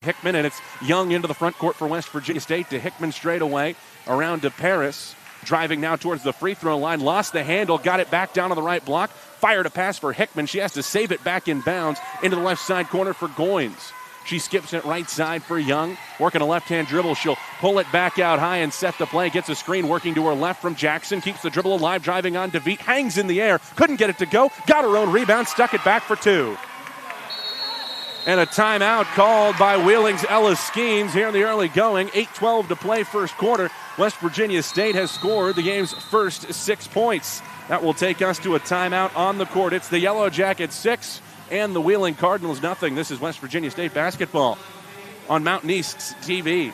Hickman, and it's Young into the front court for West Virginia State to Hickman straight away, around to Paris, driving now towards the free throw line, lost the handle, got it back down on the right block, fired a pass for Hickman. She has to save it back in bounds into the left side corner for Goins. She skips it right side for Young, working a left-hand dribble. She'll pull it back out high and set the play. Gets a screen working to her left from Jackson. Keeps the dribble alive, driving on DeVete. Hangs in the air, couldn't get it to go. Got her own rebound, stuck it back for two. And a timeout called by Wheeling's Ella Skeens here in the early going. 8:12 to play first quarter. West Virginia State has scored the game's first 6 points. That will take us to a timeout on the court. It's the Yellow Jackets 6 and the Wheeling Cardinals nothing. This is West Virginia State basketball on Mountain East's TV.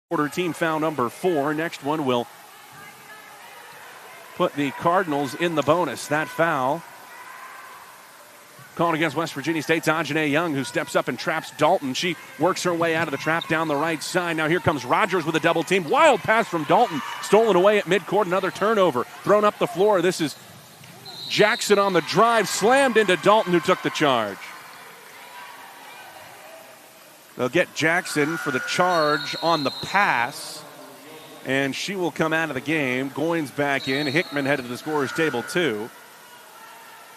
quarter, team foul number 4. Next one will put the Cardinals in the bonus. That foul called against West Virginia State's Ajane Young, who steps up and traps Dalton. She works her way out of the trap down the right side. Now here comes Rogers with a double team. Wild pass from Dalton. Stolen away at midcourt. Another turnover. Thrown up the floor. This is Jackson on the drive. Slammed into Dalton, who took the charge. They'll get Jackson for the charge on the pass, and she will come out of the game. Goins back in. Hickman headed to the scorer's table, too.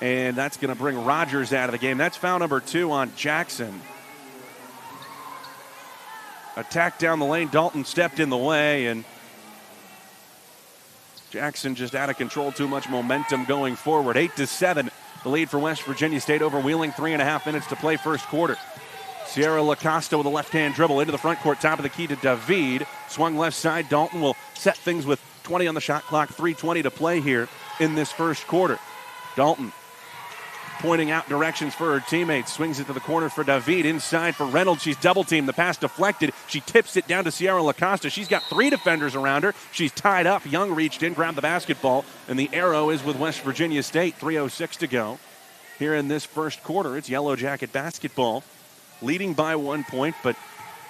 And that's going to bring Rogers out of the game. That's foul number 2 on Jackson. Attack down the lane. Dalton stepped in the way, and Jackson just out of control. Too much momentum going forward. 8-7, the lead for West Virginia State over Wheeling. 3.5 minutes to play first quarter. Sierra LaCosta with a left-hand dribble into the front court. Top of the key to David. Swung left side. Dalton will set things with 20 on the shot clock. 3:20 to play here in this first quarter. Dalton pointing out directions for her teammates. Swings it to the corner for David. Inside for Reynolds. She's double-teamed. The pass deflected. She tips it down to Sierra LaCosta. She's got 3 defenders around her. She's tied up. Young reached in, grabbed the basketball, and the arrow is with West Virginia State. 3:06 to go here in this first quarter. It's Yellow Jacket basketball, leading by 1 point, but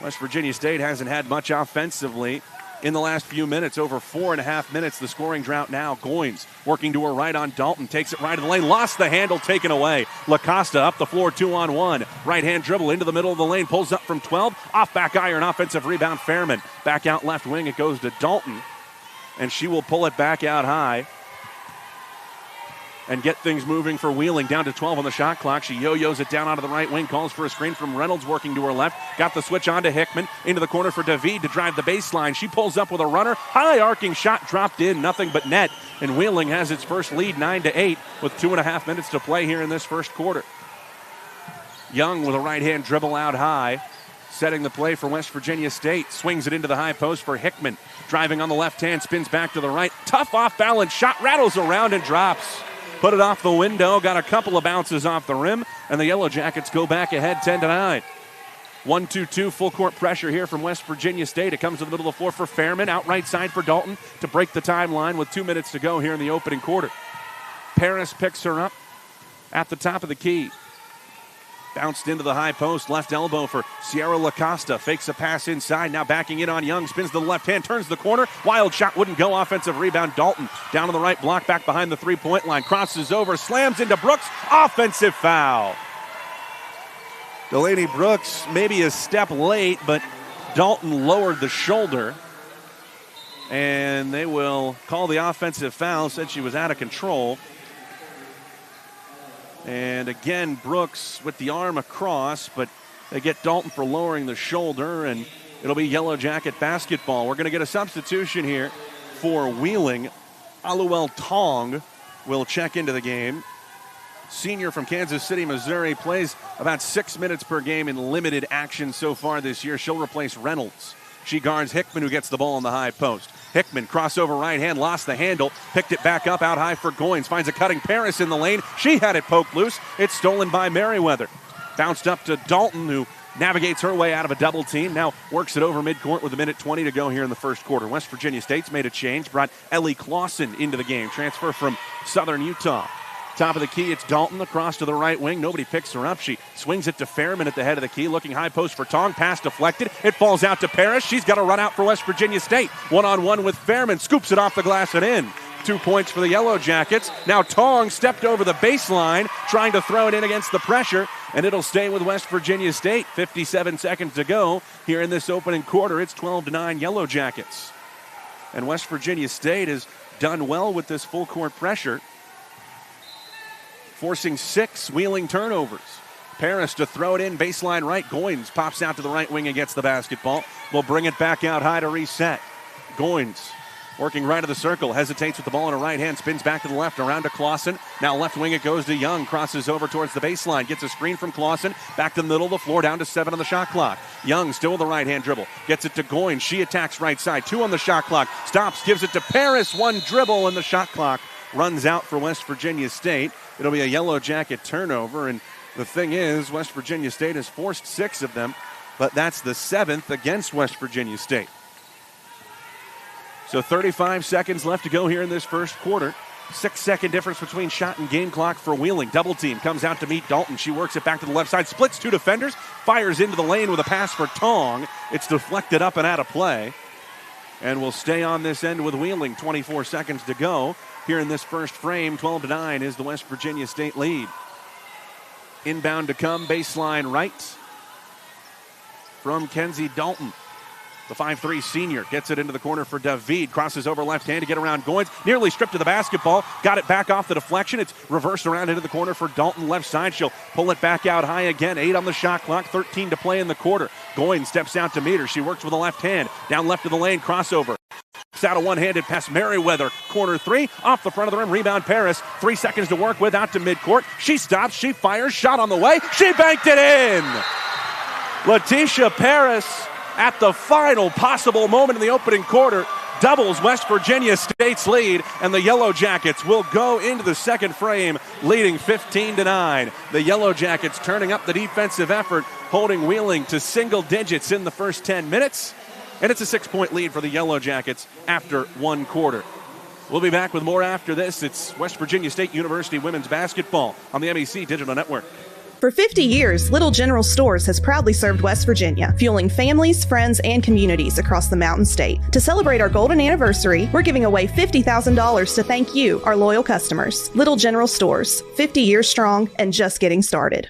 West Virginia State hasn't had much offensively in the last few minutes. Over 4.5 minutes, the scoring drought now. Goins working to her right on Dalton. Takes it right of the lane. Lost the handle, taken away. LaCosta up the floor, 2-on-1. Right-hand dribble into the middle of the lane. Pulls up from 12. Off back iron, offensive rebound, Fairman. Back out left wing, it goes to Dalton. And she will pull it back out high and get things moving for Wheeling. Down to 12 on the shot clock. She yo-yos it down onto the right wing. Calls for a screen from Reynolds, working to her left. Got the switch on to Hickman. Into the corner for David to drive the baseline. She pulls up with a runner. High arcing shot dropped in. Nothing but net. And Wheeling has its first lead, 9-8, with 2.5 minutes to play here in this first quarter. Young with a right-hand dribble out high, setting the play for West Virginia State. Swings it into the high post for Hickman. Driving on the left hand, spins back to the right. Tough off-balance shot, rattles around and drops. Put it off the window, got a couple of bounces off the rim, and the Yellow Jackets go back ahead 10-9. 1-2-2, full court pressure here from West Virginia State. It comes to the middle of the floor for Fairman, out right side for Dalton to break the timeline with 2 minutes to go here in the opening quarter. Paris picks her up at the top of the key. Bounced into the high post, left elbow for Sierra LaCosta. Fakes a pass inside, now backing in on Young. Spins to the left hand, turns the corner. Wild shot wouldn't go. Offensive rebound, Dalton. Down to the right block, back behind the three-point line. Crosses over, slams into Brooks. Offensive foul. Delaney Brooks maybe a step late, but Dalton lowered the shoulder. And they will call the offensive foul. Said she was out of control. And again, Brooks with the arm across, but they get Dalton for lowering the shoulder, and it'll be Yellow Jacket basketball. We're going to get a substitution here for Wheeling. Aluel Tong will check into the game. Senior from Kansas City, Missouri, plays about 6 minutes per game in limited action so far this year. She'll replace Reynolds. She guards Hickman, who gets the ball in the high post. Hickman, crossover right hand, lost the handle, picked it back up out high for Goins, finds a cutting Paris in the lane. She had it poked loose. It's stolen by Merriweather. Bounced up to Dalton, who navigates her way out of a double team. Now works it over midcourt with 1:20 to go here in the first quarter. West Virginia State's made a change, brought Ellie Clausen into the game. Transfer from Southern Utah. Top of the key, it's Dalton across to the right wing. Nobody picks her up. She swings it to Fairman at the head of the key. Looking high post for Tong. Pass deflected. It falls out to Paris. She's got to run out for West Virginia State. One-on-one with Fairman. Scoops it off the glass and in. 2 points for the Yellow Jackets. Now Tong stepped over the baseline, trying to throw it in against the pressure, and it'll stay with West Virginia State. 57 seconds to go here in this opening quarter. It's 12-9 Yellow Jackets. And West Virginia State has done well with this full court pressure, forcing 6 Wheeling turnovers. Paris to throw it in, baseline right. Goins pops out to the right wing and gets the basketball. Will bring it back out high to reset. Goins working right of the circle, hesitates with the ball in her right hand, spins back to the left, around to Clausen. Now left wing it goes to Young, crosses over towards the baseline, gets a screen from Clausen, back to the middle of the floor, down to 7 on the shot clock. Young still with the right hand dribble, gets it to Goins. She attacks right side, 2 on the shot clock, stops, gives it to Paris, 1 dribble, and the shot clock runs out for West Virginia State. It'll be a Yellow Jacket turnover, and the thing is, West Virginia State has forced 6 of them, but that's the 7th against West Virginia State. So 35 seconds left to go here in this first quarter. 6-second difference between shot and game clock for Wheeling. Double team comes out to meet Dalton. She works it back to the left side, splits two defenders, fires into the lane with a pass for Tong. It's deflected up and out of play. And we'll stay on this end with Wheeling. 24 seconds to go here in this first frame. 12-9 is the West Virginia State lead. Inbound to come, baseline right from Kenzie Dalton. The 5'3 senior gets it into the corner for David. Crosses over left hand to get around Goins. Nearly stripped to the basketball. Got it back off the deflection. It's reversed around into the corner for Dalton left side. She'll pull it back out high again. 8 on the shot clock. 13 to play in the quarter. Goins steps out to meet her. She works with the left hand. Down left of the lane. Crossover. It's out a one-handed pass. Merriweather. Corner three. Off the front of the rim. Rebound Paris. 3 seconds to work with. Out to midcourt. She stops. She fires. Shot on the way. She banked it in. Letitia Paris, at the final possible moment in the opening quarter, doubles West Virginia State's lead, and the Yellow Jackets will go into the second frame leading 15-9. The Yellow Jackets turning up the defensive effort, holding Wheeling to single digits in the first 10 minutes, and it's a 6-point lead for the Yellow Jackets after one quarter. We'll be back with more after this. It's West Virginia State University women's basketball on the MEC Digital Network. For 50 years, Little General Stores has proudly served West Virginia, fueling families, friends, and communities across the Mountain State. To celebrate our golden anniversary, we're giving away $50,000 to thank you, our loyal customers. Little General Stores, 50 years strong and just getting started.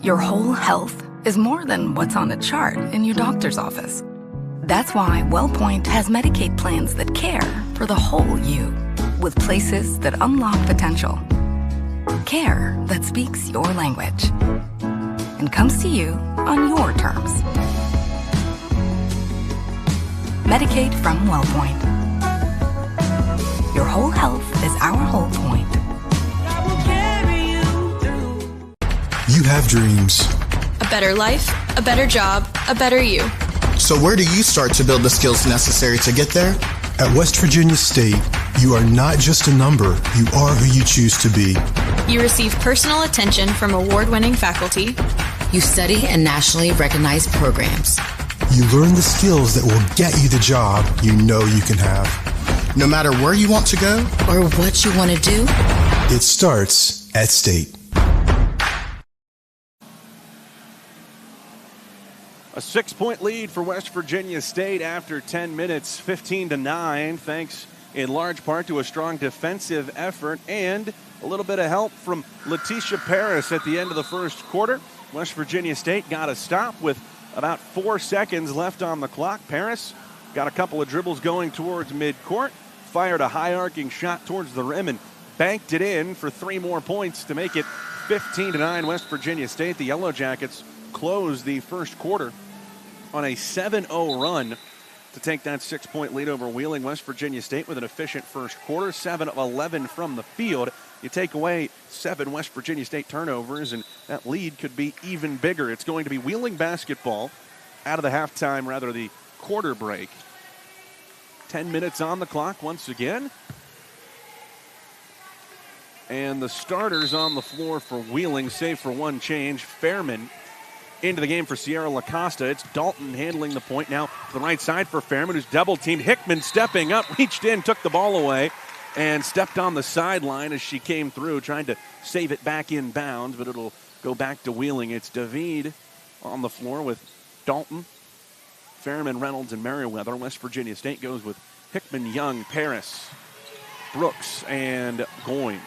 Your whole health is more than what's on a chart in your doctor's office. That's why WellPoint has Medicaid plans that care for the whole you, with places that unlock potential. Care that speaks your language and comes to you on your terms. Medicaid from WellPoint. Your whole health is our whole point. You have dreams. A better life, a better job, a better you. So where do you start to build the skills necessary to get there? At West Virginia State, you are not just a number, you are who you choose to be. You receive personal attention from award-winning faculty. You study in nationally recognized programs. You learn the skills that will get you the job you know you can have. No matter where you want to go or what you want to do, it starts at State. A 6-point lead for West Virginia State after 10 minutes, 15-9, thanks in large part to a strong defensive effort and a little bit of help from Letitia Paris at the end of the first quarter. West Virginia State got a stop with about 4 seconds left on the clock. Paris got a couple of dribbles going towards midcourt, fired a high-arcing shot towards the rim and banked it in for 3 more points to make it 15-9 West Virginia State. The Yellow Jackets closed the first quarter on a 7-0 run to take that 6-point lead over Wheeling. West Virginia State with an efficient first quarter, 7 of 11 from the field. You take away 7 West Virginia State turnovers, and that lead could be even bigger. It's going to be Wheeling basketball out of the quarter break. 10 minutes on the clock once again. And the starters on the floor for Wheeling, save for one change. Fairman into the game for Sierra LaCosta. It's Dalton handling the point now to the right side for Fairman, who's double-teamed. Hickman stepping up, reached in, took the ball away, and stepped on the sideline as she came through, trying to save it back in bounds, but it'll go back to Wheeling. It's David on the floor with Dalton, Fairman, Reynolds, and Merriweather. West Virginia State goes with Hickman, Young, Paris, Brooks, and Goins.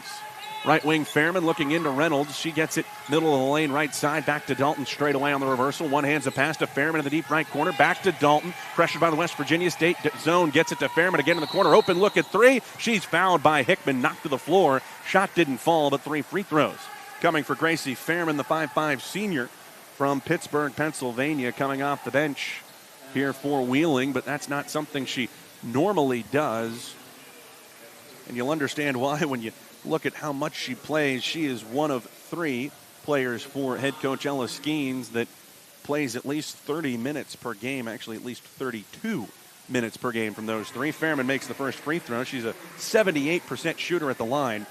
Right wing Fairman looking into Reynolds. She gets it middle of the lane, right side. Back to Dalton straight away on the reversal. One hands a pass to Fairman in the deep right corner. Back to Dalton. Pressured by the West Virginia State zone. Gets it to Fairman again in the corner. Open look at 3. She's fouled by Hickman. Knocked to the floor. Shot didn't fall, but 3 free throws. Coming for Gracie Fairman, the 5'5 senior from Pittsburgh, Pennsylvania, coming off the bench here for Wheeling, but that's not something she normally does. And you'll understand why when you look at how much she plays. She is one of 3 players for head coach Ella Skeens that plays at least 30 minutes per game, actually at least 32 minutes per game from those 3. Fairman makes the first free throw. She's a 78% shooter at the line.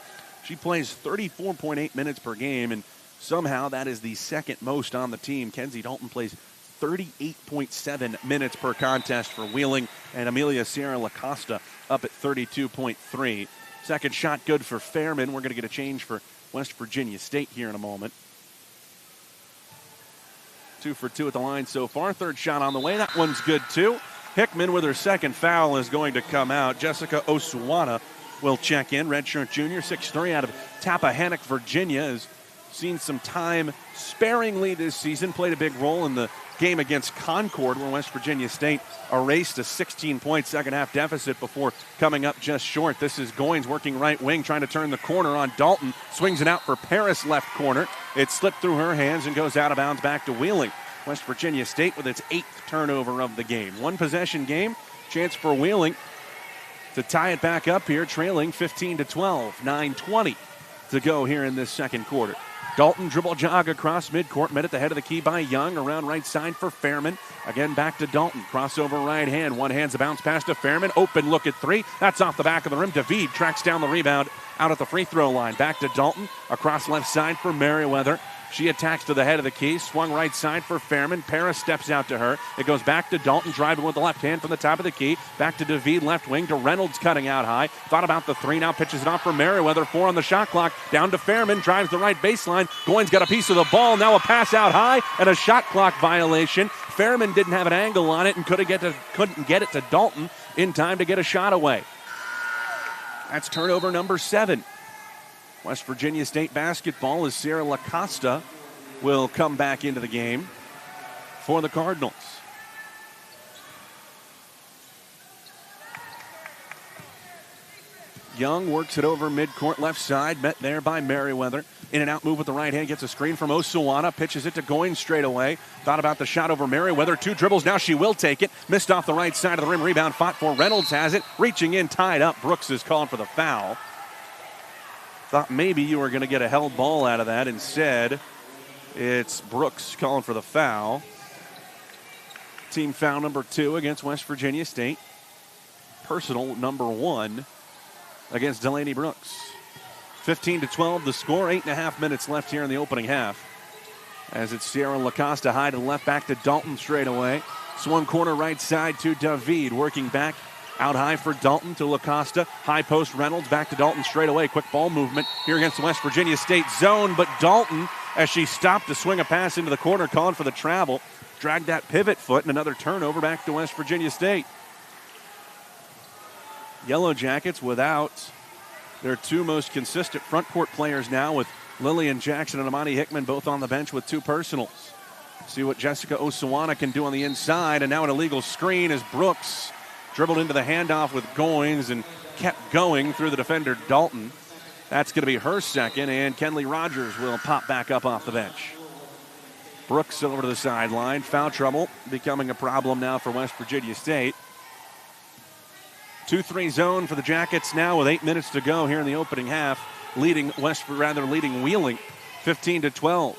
She plays 34.8 minutes per game, and somehow that is the second most on the team. Kenzie Dalton plays 38.7 minutes per contest for Wheeling, and Amelia Sierra LaCosta up at 32.3. Second shot good for Fairman. We're going to get a change for West Virginia State here in a moment. 2 for 2 at the line so far. Third shot on the way. That one's good too. Hickman with her second foul is going to come out. Jessica Osuwana will check in. Redshirt junior, 6'3", out of Tappahannock, Virginia, has seen some time sparingly this season. Played a big role in the game against Concord, where West Virginia State erased a 16-point second-half deficit before coming up just short. This is Goins working right wing, trying to turn the corner on Dalton. Swings it out for Paris left corner. It slipped through her hands and goes out of bounds back to Wheeling. West Virginia State with its 8th turnover of the game. One possession game. Chance for Wheeling to tie it back up here, trailing 15-12. 9:20 to go here in this second quarter. Dalton dribble jog across midcourt, met at the head of the key by Young, around right side for Fairman. Again back to Dalton, crossover right hand, one hand's a bounce pass to Fairman, open look at three, that's off the back of the rim. David tracks down the rebound out at the free throw line. Back to Dalton, across left side for Merriweather. She attacks to the head of the key, swung right side for Fairman. Paris steps out to her. It goes back to Dalton, driving with the left hand from the top of the key. Back to David, left wing to Reynolds, cutting out high. Thought about the three, now pitches it off for Merriweather. 4 on the shot clock, down to Fairman, drives the right baseline. Goins got a piece of the ball, now a pass out high, and a shot clock violation. Fairman didn't have an angle on it and couldn't get it to Dalton in time to get a shot away. That's turnover number 7. West Virginia State basketball as Sierra LaCosta will come back into the game for the Cardinals. Young works it over midcourt left side, met there by Merriweather. In and out move with the right hand, gets a screen from Osuwana, pitches it to Goins straight away. Thought about the shot over Merriweather, 2 dribbles, now she will take it. Missed off the right side of the rim, rebound fought for. Reynolds has it, reaching in, tied up. Brooks is called for the foul. Thought maybe you were going to get a held ball out of that. Instead, it's Brooks calling for the foul. Team foul number 2 against West Virginia State. Personal number 1 against Delaney Brooks. 15-12 the score. 8.5 minutes left here in the opening half. As it's Sierra LaCosta high to the left, back to Dalton straight away. Swung corner right side to David, working back. Out high for Dalton to LaCosta. High post Reynolds, back to Dalton straight away. Quick ball movement here against the West Virginia State zone. But Dalton, as she stopped to swing a pass into the corner, calling for the travel, dragged that pivot foot, and another turnover back to West Virginia State. Yellow Jackets without their 2 most consistent front court players now, with Lillian Jackson and Amani Hickman both on the bench with 2 personals. See what Jessica Osuwana can do on the inside, and now an illegal screen as Brooks dribbled into the handoff with Goins and kept going through the defender Dalton. That's going to be her second, and Kenley Rogers will pop back up off the bench. Brooks over to the sideline. Foul trouble becoming a problem now for West Virginia State. 2-3 zone for the Jackets now with 8 minutes to go here in the opening half. Leading Wheeling 15-12.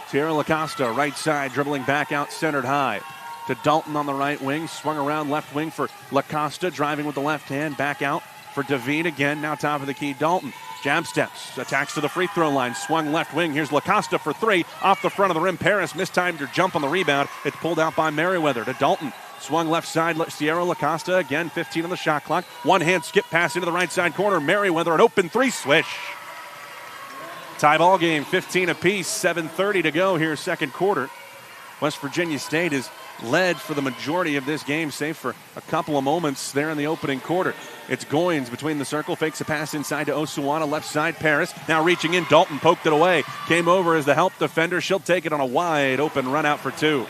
Sierra LaCosta right side, dribbling back out, centered high to Dalton on the right wing. Swung around left wing for LaCosta, driving with the left hand, back out for David again. Now top of the key, Dalton. Jab steps, attacks to the free throw line, swung left wing. Here's LaCosta for 3, off the front of the rim. Paris mistimed her jump on the rebound. It's pulled out by Merriweather to Dalton. Swung left side, Sierra LaCosta again, 15 on the shot clock. One hand skip pass into the right side corner. Merriweather, an open 3, swish. Tie ball game, 15 apiece, 7:30 to go here, second quarter. West Virginia State is led for the majority of this game, save for a couple of moments there in the opening quarter. It's Goins between the circle, fakes a pass inside to Osuwana, left side, Paris. Now reaching in, Dalton poked it away. Came over as the help defender. She'll take it on a wide open run out for 2.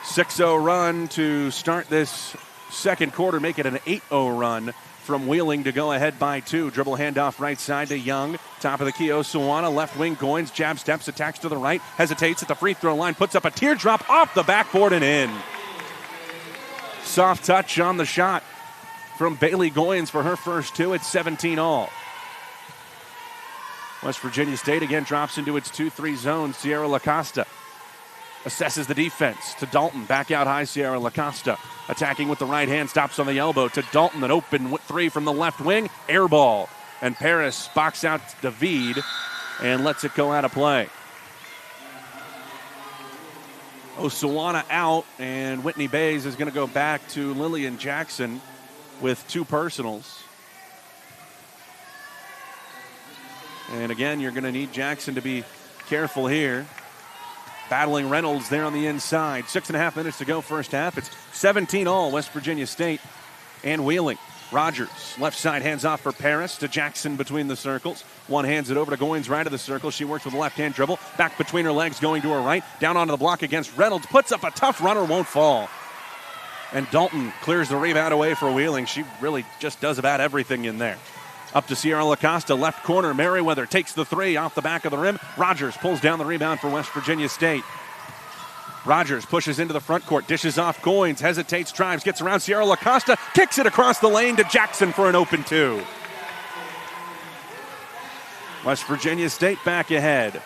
6-0 run to start this second quarter, make it an 8-0 run from Wheeling to go ahead by 2. Dribble handoff right side to Young. Top of the key, Osuwana. Left wing, Goins. Jab steps, attacks to the right. Hesitates at the free throw line. Puts up a teardrop off the backboard and in. Soft touch on the shot from Bailey Goins for her first 2. It's 17 all. West Virginia State again drops into its 2-3 zone. Sierra LaCosta assesses the defense to Dalton. Back out high, Sierra LaCosta. Attacking with the right hand, stops on the elbow to Dalton. An open 3 from the left wing. Air ball. And Paris box out David and lets it go out of play. Osawana out, and Whitney Bays is going to go back to Lillian Jackson with 2 personals. And again, you're going to need Jackson to be careful here. Battling Reynolds there on the inside. 6.5 minutes to go first half. It's 17-all West Virginia State and Wheeling. Rogers, left side, hands off for Paris to Jackson between the circles. One hands it over to Goins, right of the circle. She works with a left-hand dribble. Back between her legs, going to her right. Down onto the block against Reynolds. Puts up a tough runner, won't fall. And Dalton clears the rebound away for Wheeling. She really just does about everything in there. Up to Sierra LaCosta, left corner. Merriweather takes the 3 off the back of the rim. Rogers pulls down the rebound for West Virginia State. Rogers pushes into the front court, dishes off Goins, hesitates, drives, gets around Sierra LaCosta, kicks it across the lane to Jackson for an open 2. West Virginia State back ahead.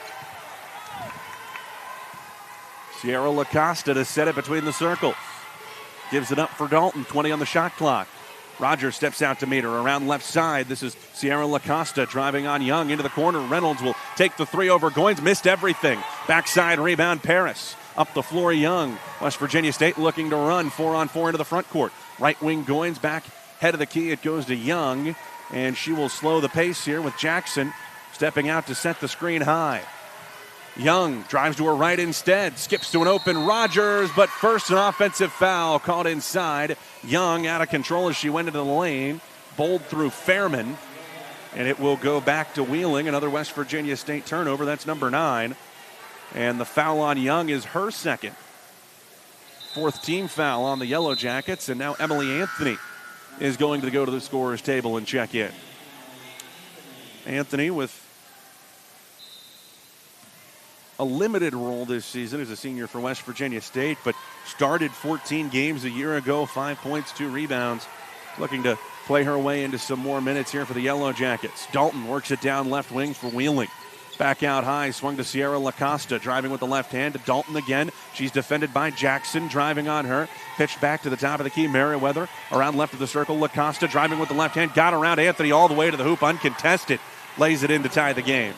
Sierra LaCosta to set it between the circles. Gives it up for Dalton, 20 on the shot clock. Rogers steps out to meet her around left side. This is Sierra LaCosta driving on Young into the corner. Reynolds will take the 3 over Goins, missed everything. Backside rebound, Paris. Up the floor, Young. West Virginia State looking to run 4-on-4 into the front court. Right wing Goins back, head of the key. It goes to Young, and she will slow the pace here with Jackson stepping out to set the screen high. Young drives to her right instead, skips to an open Rogers, but first an offensive foul called inside. Young out of control as she went into the lane, bowled through Fairman, and it will go back to Wheeling. Another West Virginia State turnover. That's number 9. And the foul on Young is her second. 4th team foul on the Yellow Jackets, and now Emily Anthony is going to go to the scorer's table and check in. Anthony with a limited role this season as a senior for West Virginia State, but started 14 games a year ago, 5 points, 2 rebounds. Looking to play her way into some more minutes here for the Yellow Jackets. Dalton works it down left wing for Wheeling. Back out high, swung to Sierra LaCosta, driving with the left hand to Dalton again. She's defended by Jackson, driving on her. Pitched back to the top of the key, Merriweather. Around left of the circle, LaCosta driving with the left hand. Got around Anthony all the way to the hoop, uncontested. Lays it in to tie the game.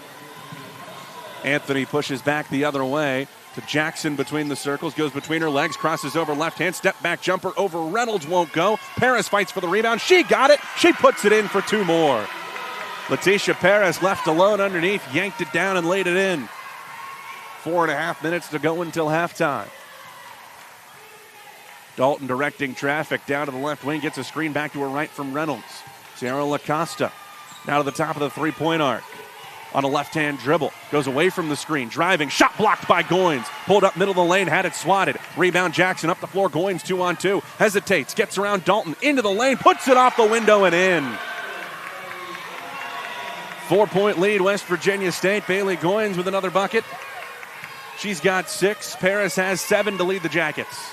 Anthony pushes back the other way to Jackson between the circles. Goes between her legs, crosses over left hand. Step back jumper over Reynolds, won't go. Paris fights for the rebound. She got it. She puts it in for 2 more. Letitia Paris left alone underneath, yanked it down and laid it in. 4.5 minutes to go until halftime. Dalton directing traffic down to the left wing, gets a screen back to her right from Reynolds. Sierra LaCosta now to the top of the 3-point arc. On a left-hand dribble, goes away from the screen, driving, shot blocked by Goins. Pulled up middle of the lane, had it swatted. Rebound Jackson up the floor, Goins 2-on-2. Hesitates, gets around Dalton, into the lane, puts it off the window and in. 4-point lead, West Virginia State. Bailey Goins with another bucket. She's got 6. Paris has 7 to lead the Jackets.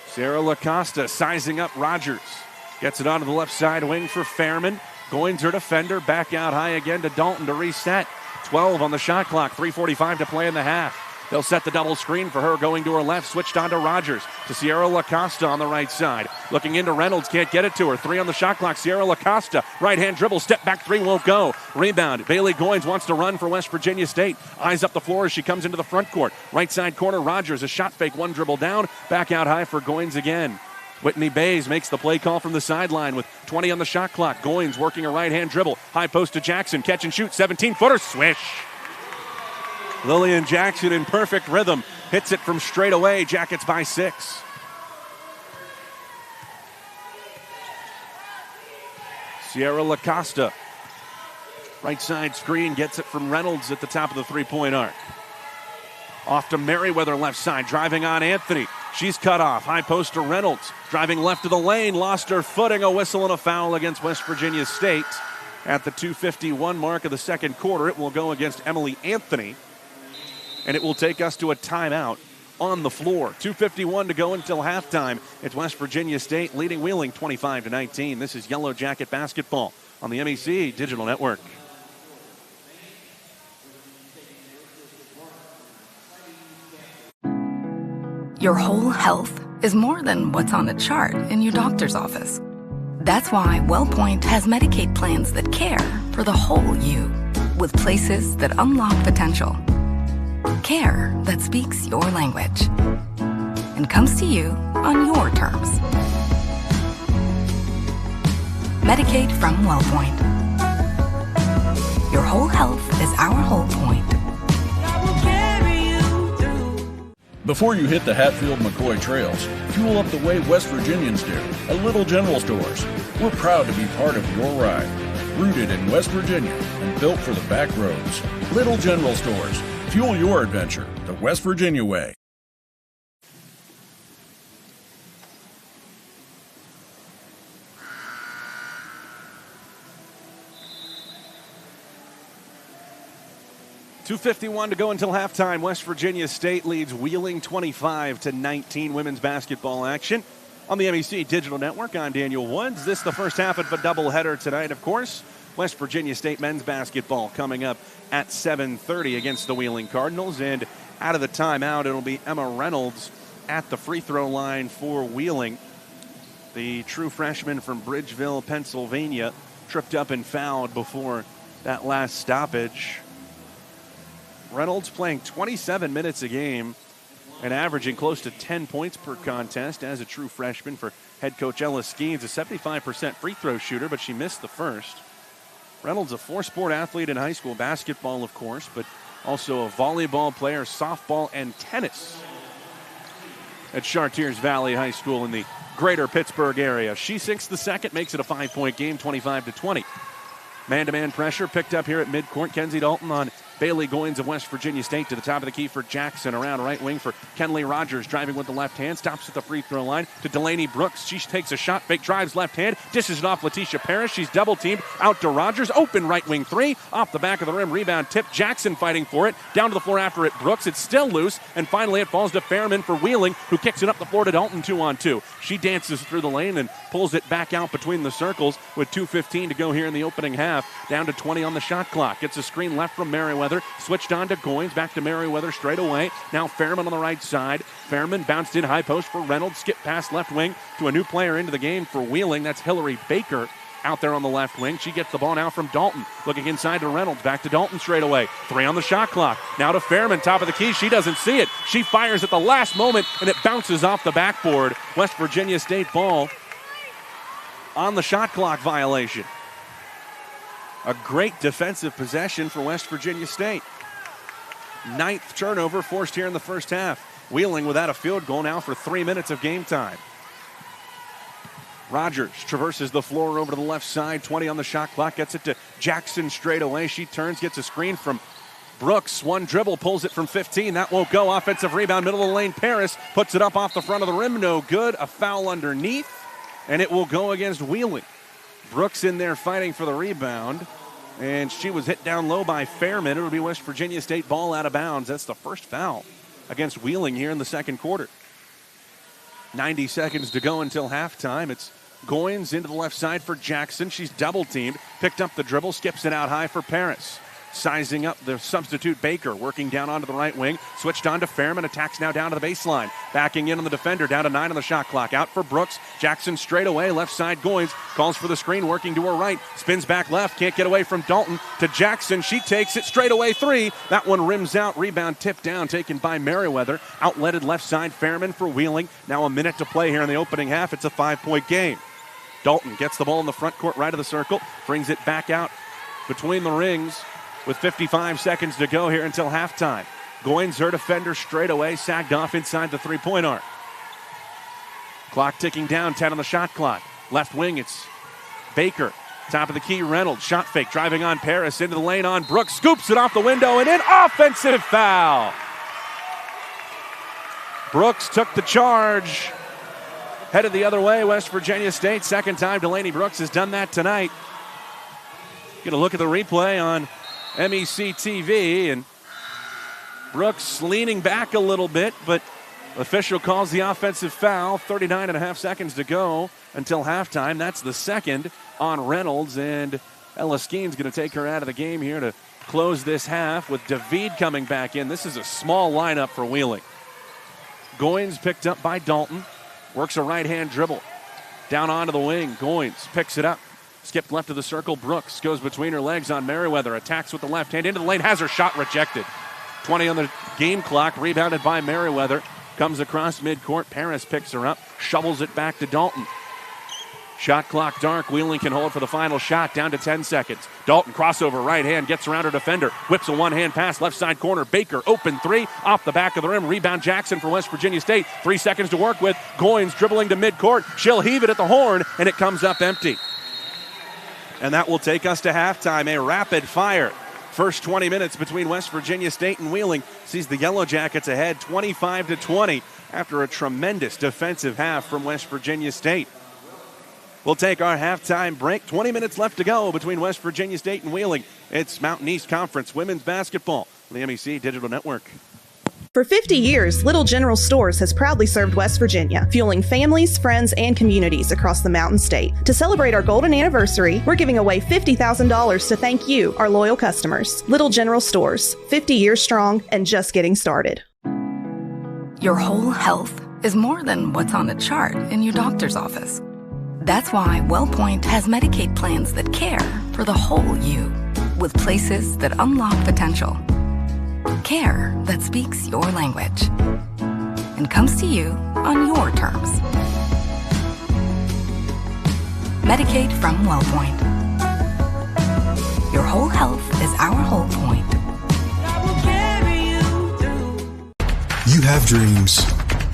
Sierra LaCosta sizing up Rogers. Gets it onto the left side wing for Fairman. Goins her defender. Back out high again to Dalton to reset. 12 on the shot clock. 3:45 to play in the half. They'll set the double screen for her going to her left. Switched on to Rogers. To Sierra LaCosta on the right side. Looking into Reynolds. Can't get it to her. 3 on the shot clock. Sierra LaCosta. Right-hand dribble. Step back 3 won't go. Rebound. Bailey Goins wants to run for West Virginia State. Eyes up the floor as she comes into the front court. Right side corner. Rogers. A shot fake. 1 dribble down. Back out high for Goins again. Whitney Bays makes the play call from the sideline with 20 on the shot clock. Goins working a right-hand dribble. High post to Jackson. Catch and shoot. 17-footer. Swish. Lillian Jackson in perfect rhythm. Hits it from straight away. Jackets by 6. Sierra LaCosta. Right side screen. Gets it from Reynolds at the top of the 3-point arc. Off to Merriweather left side. Driving on Anthony. She's cut off. High post to Reynolds. Driving left of the lane. Lost her footing. A whistle and a foul against West Virginia State. At the 2:51 mark of the second quarter, it will go against Emily Anthony. And it will take us to a timeout on the floor. 2:51 to go until halftime. It's West Virginia State leading Wheeling 25-19. This is Yellow Jacket basketball on the MEC Digital Network. Your whole health is more than what's on a chart in your doctor's office. That's why WellPoint has Medicaid plans that care for the whole you, with places that unlock potential. care that speaks your language and comes to you on your terms. Medicaid from WellPoint. Your whole health is our whole point. Before you hit the Hatfield-McCoy trails, fuel up the way West Virginians do at Little General Stores. We're proud to be part of your ride. Rooted in West Virginia and built for the back roads. Little General Stores. Fuel your adventure the West Virginia way. .251 to go until halftime. West Virginia State leads Wheeling 25-19. Women's basketball action on the MEC Digital Network. I'm Daniel Woods. This is the first half of a doubleheader tonight, of course. West Virginia State men's basketball coming up at 7:30 against the Wheeling Cardinals. And out of the timeout, it'll be Emma Reynolds at the free throw line for Wheeling. The true freshman from Bridgeville, Pennsylvania, tripped up and fouled before that last stoppage. Reynolds playing 27 minutes a game and averaging close to 10 points per contest as a true freshman for head coach Ella Skeens, a 75% free throw shooter, but she missed the first. Reynolds, a four-sport athlete in high school, basketball, of course, but also a volleyball player, softball, and tennis at Chartiers Valley High School in the greater Pittsburgh area. She sinks the second, makes it a 5-point game, 25-20. Man-to-man pressure picked up here at midcourt. Kenzie Dalton on Bailey Goins of West Virginia State to the top of the key for Jackson. Around right wing for Kenley Rogers, driving with the left hand. Stops at the free throw line to Delaney Brooks. She takes a shot, fake drives left hand, dishes it off Letitia Parrish. She's double teamed out to Rogers. Open right wing three, off the back of the rim. Rebound tip. Jackson fighting for it. Down to the floor after it. Brooks. It's still loose, and finally it falls to Fairman for Wheeling, who kicks it up the floor to Dalton 2-on-2. She dances through the lane and pulls it back out between the circles with 2:15 to go here in the opening half. Down to 20 on the shot clock. Gets a screen left from Merriweather. Switched on to Goins. Back to Merriweather straight away. Now Fairman on the right side. Fairman bounced in high post for Reynolds. Skip pass left wing to a new player into the game for Wheeling. That's Hillary Baker out there on the left wing. She gets the ball now from Dalton. Looking inside to Reynolds. Back to Dalton straight away. 3 on the shot clock. Now to Fairman, top of the key. She doesn't see it. She fires at the last moment, and it bounces off the backboard. West Virginia State ball on the shot clock violation. A great defensive possession for West Virginia State. 9th turnover forced here in the first half. Wheeling without a field goal now for 3 minutes of game time. Rogers traverses the floor over to the left side. 20 on the shot clock. Gets it to Jackson straight away. She turns, gets a screen from Brooks. One dribble, pulls it from 15. That won't go. Offensive rebound, middle of the lane. Paris puts it up off the front of the rim. No good. A foul underneath, and it will go against Wheeling. Brooks in there fighting for the rebound, and she was hit down low by Fairman. It'll be West Virginia State ball out of bounds. That's the first foul against Wheeling here in the second quarter. 90 seconds to go until halftime. It's Goins into the left side for Jackson. She's double teamed. Picked up the dribble, skips it out high for Paris. Sizing up the substitute Baker, working down onto the right wing. Switched on to Fairman, attacks now down to the baseline. Backing in on the defender, down to 9 on the shot clock. Out for Brooks. Jackson straight away, left side Goins. Calls for the screen, working to her right. Spins back left, can't get away from Dalton. To Jackson, she takes it straight away 3. That one rims out, rebound tipped down, taken by Merriweather. Outletted left side Fairman for Wheeling. Now a minute to play here in the opening half. It's a 5-point game. Dalton gets the ball in the front court, right of the circle. Brings it back out between the rings with 55 seconds to go here until halftime. Goins, her defender straight away, sagged off inside the three-point arc. Clock ticking down, 10 on the shot clock. Left wing, it's Baker. Top of the key, Reynolds. Shot fake, driving on Paris, into the lane on Brooks. Scoops it off the window, and in. Offensive foul. Brooks took the charge. Headed the other way, West Virginia State. Second time Delaney Brooks has done that tonight. Get a look at the replay on MEC TV, and Brooks leaning back a little bit, but official calls the offensive foul. 39 and a half seconds to go until halftime. That's the second on Reynolds, and Ella Skeen's going to take her out of the game here to close this half with David coming back in. This is a small lineup for Wheeling. Goins picked up by Dalton. Works a right-hand dribble. Down onto the wing. Goins picks it up. Skipped left of the circle. Brooks goes between her legs on Merriweather. Attacks with the left hand into the lane. Has her shot rejected. 6:20 on the game clock. Rebounded by Merriweather. Comes across midcourt. Paris picks her up. Shovels it back to Dalton. Shot clock dark. Wheeling can hold for the final shot. Down to 10 seconds. Dalton crossover right hand. Gets around her defender. Whips a one-hand pass. Left side corner. Baker open three. Off the back of the rim. Rebound Jackson for West Virginia State. 3 seconds to work with. Goins dribbling to midcourt. She'll heave it at the horn. And it comes up empty. And that will take us to halftime. A rapid fire. First 20 minutes between West Virginia State and Wheeling sees the Yellow Jackets ahead 25-20 after a tremendous defensive half from West Virginia State. We'll take our halftime break. 20 minutes left to go between West Virginia State and Wheeling. It's Mountain East Conference Women's Basketball on the MEC Digital Network. For 50 years, Little General Stores has proudly served West Virginia, fueling families, friends, and communities across the Mountain State. To celebrate our golden anniversary, we're giving away $50,000 to thank you, our loyal customers. Little General Stores, 50 years strong and just getting started. Your whole health is more than what's on a chart in your doctor's office. That's why WellPoint has Medicaid plans that care for the whole you, with places that unlock potential. Care that speaks your language and comes to you on your terms. Medicaid from WellPoint. Your whole health is our whole point. You have dreams.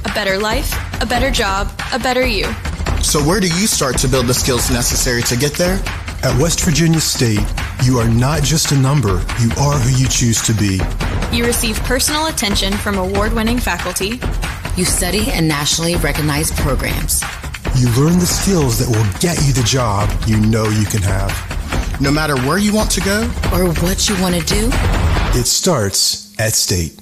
A better life, a better job, a better you. So where do you start to build the skills necessary to get there? At West Virginia State, you are not just a number, you are who you choose to be. You receive personal attention from award-winning faculty. You study in nationally recognized programs. You learn the skills that will get you the job you know you can have. No matter where you want to go or what you want to do, it starts at State.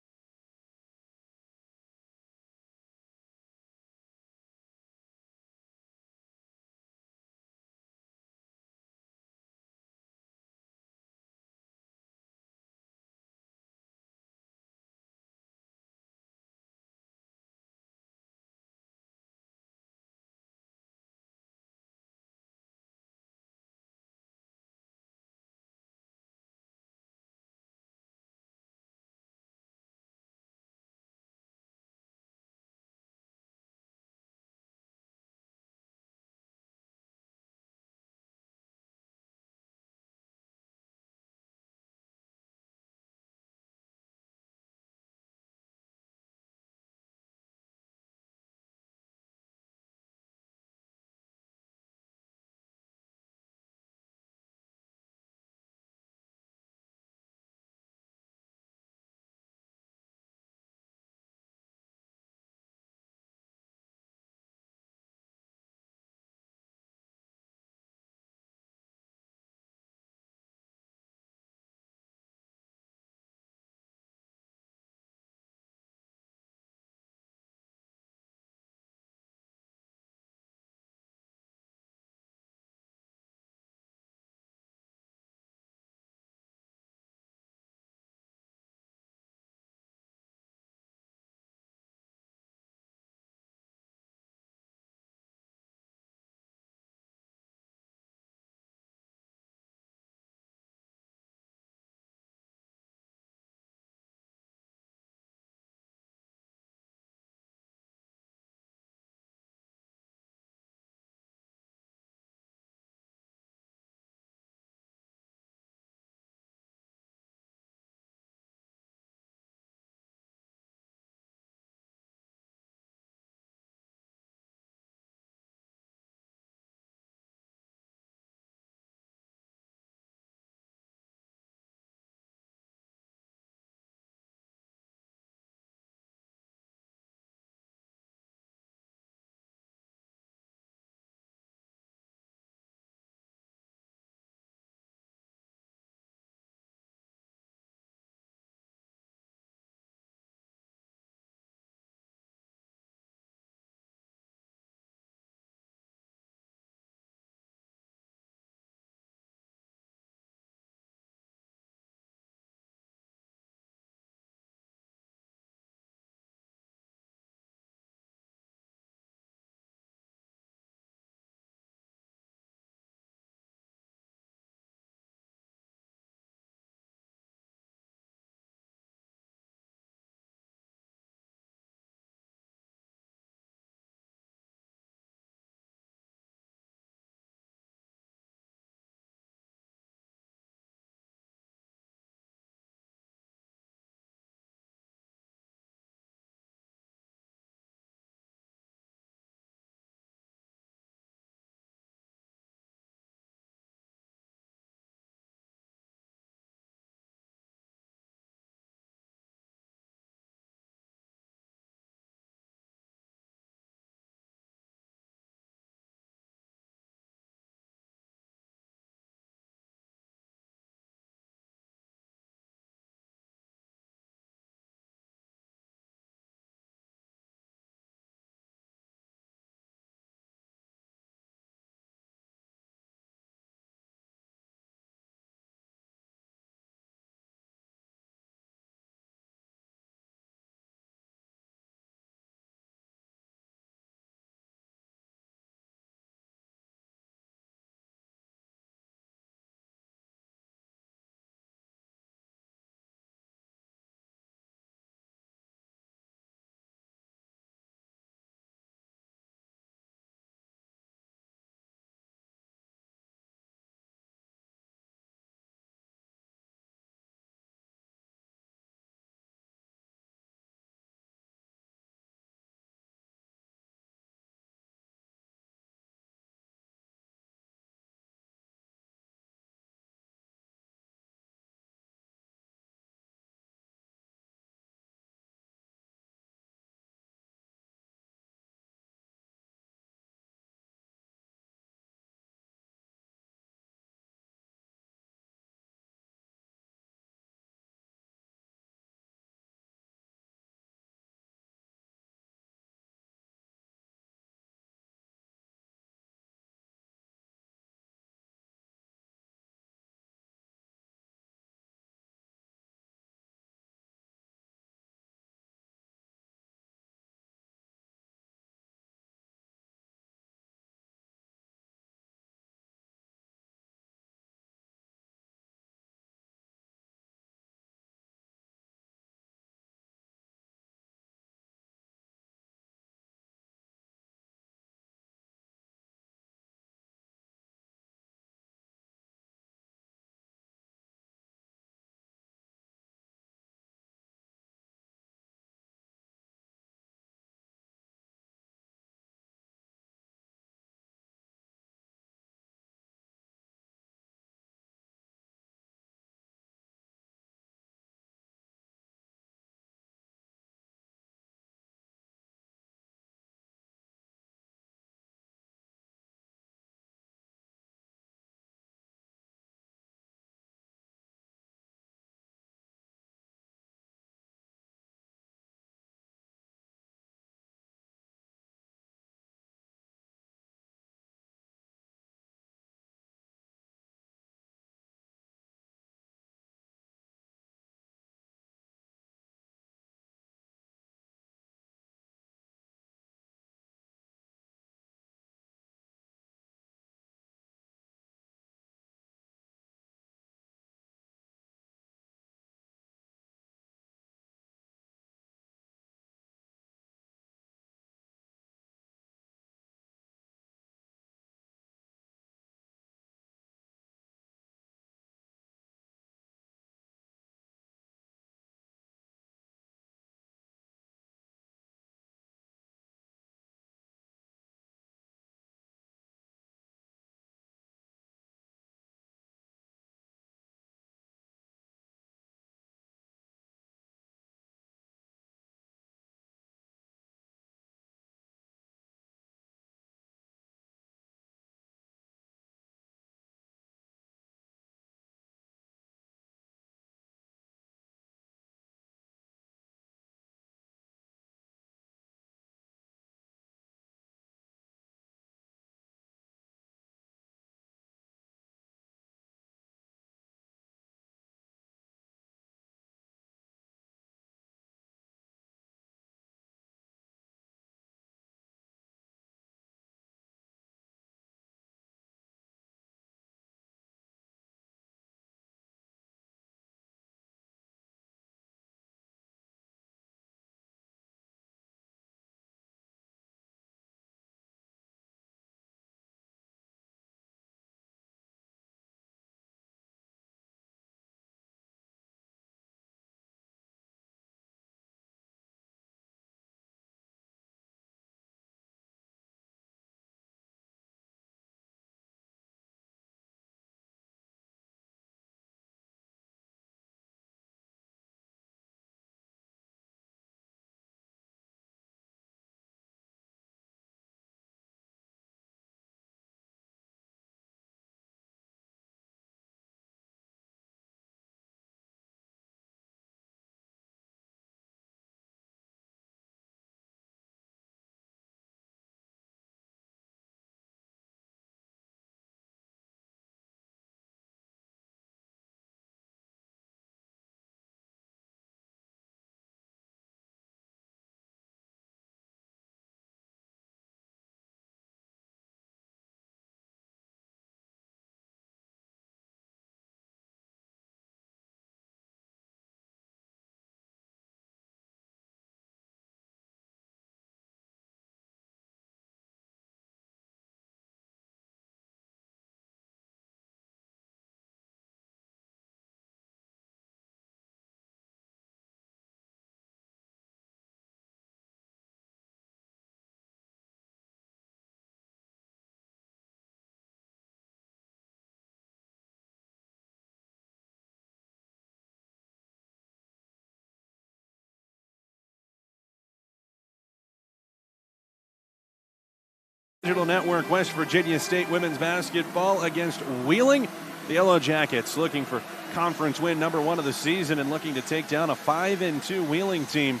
Digital Network, West Virginia State women's basketball against Wheeling. The Yellow Jackets looking for conference win number 1 of the season and looking to take down a 5-2 Wheeling team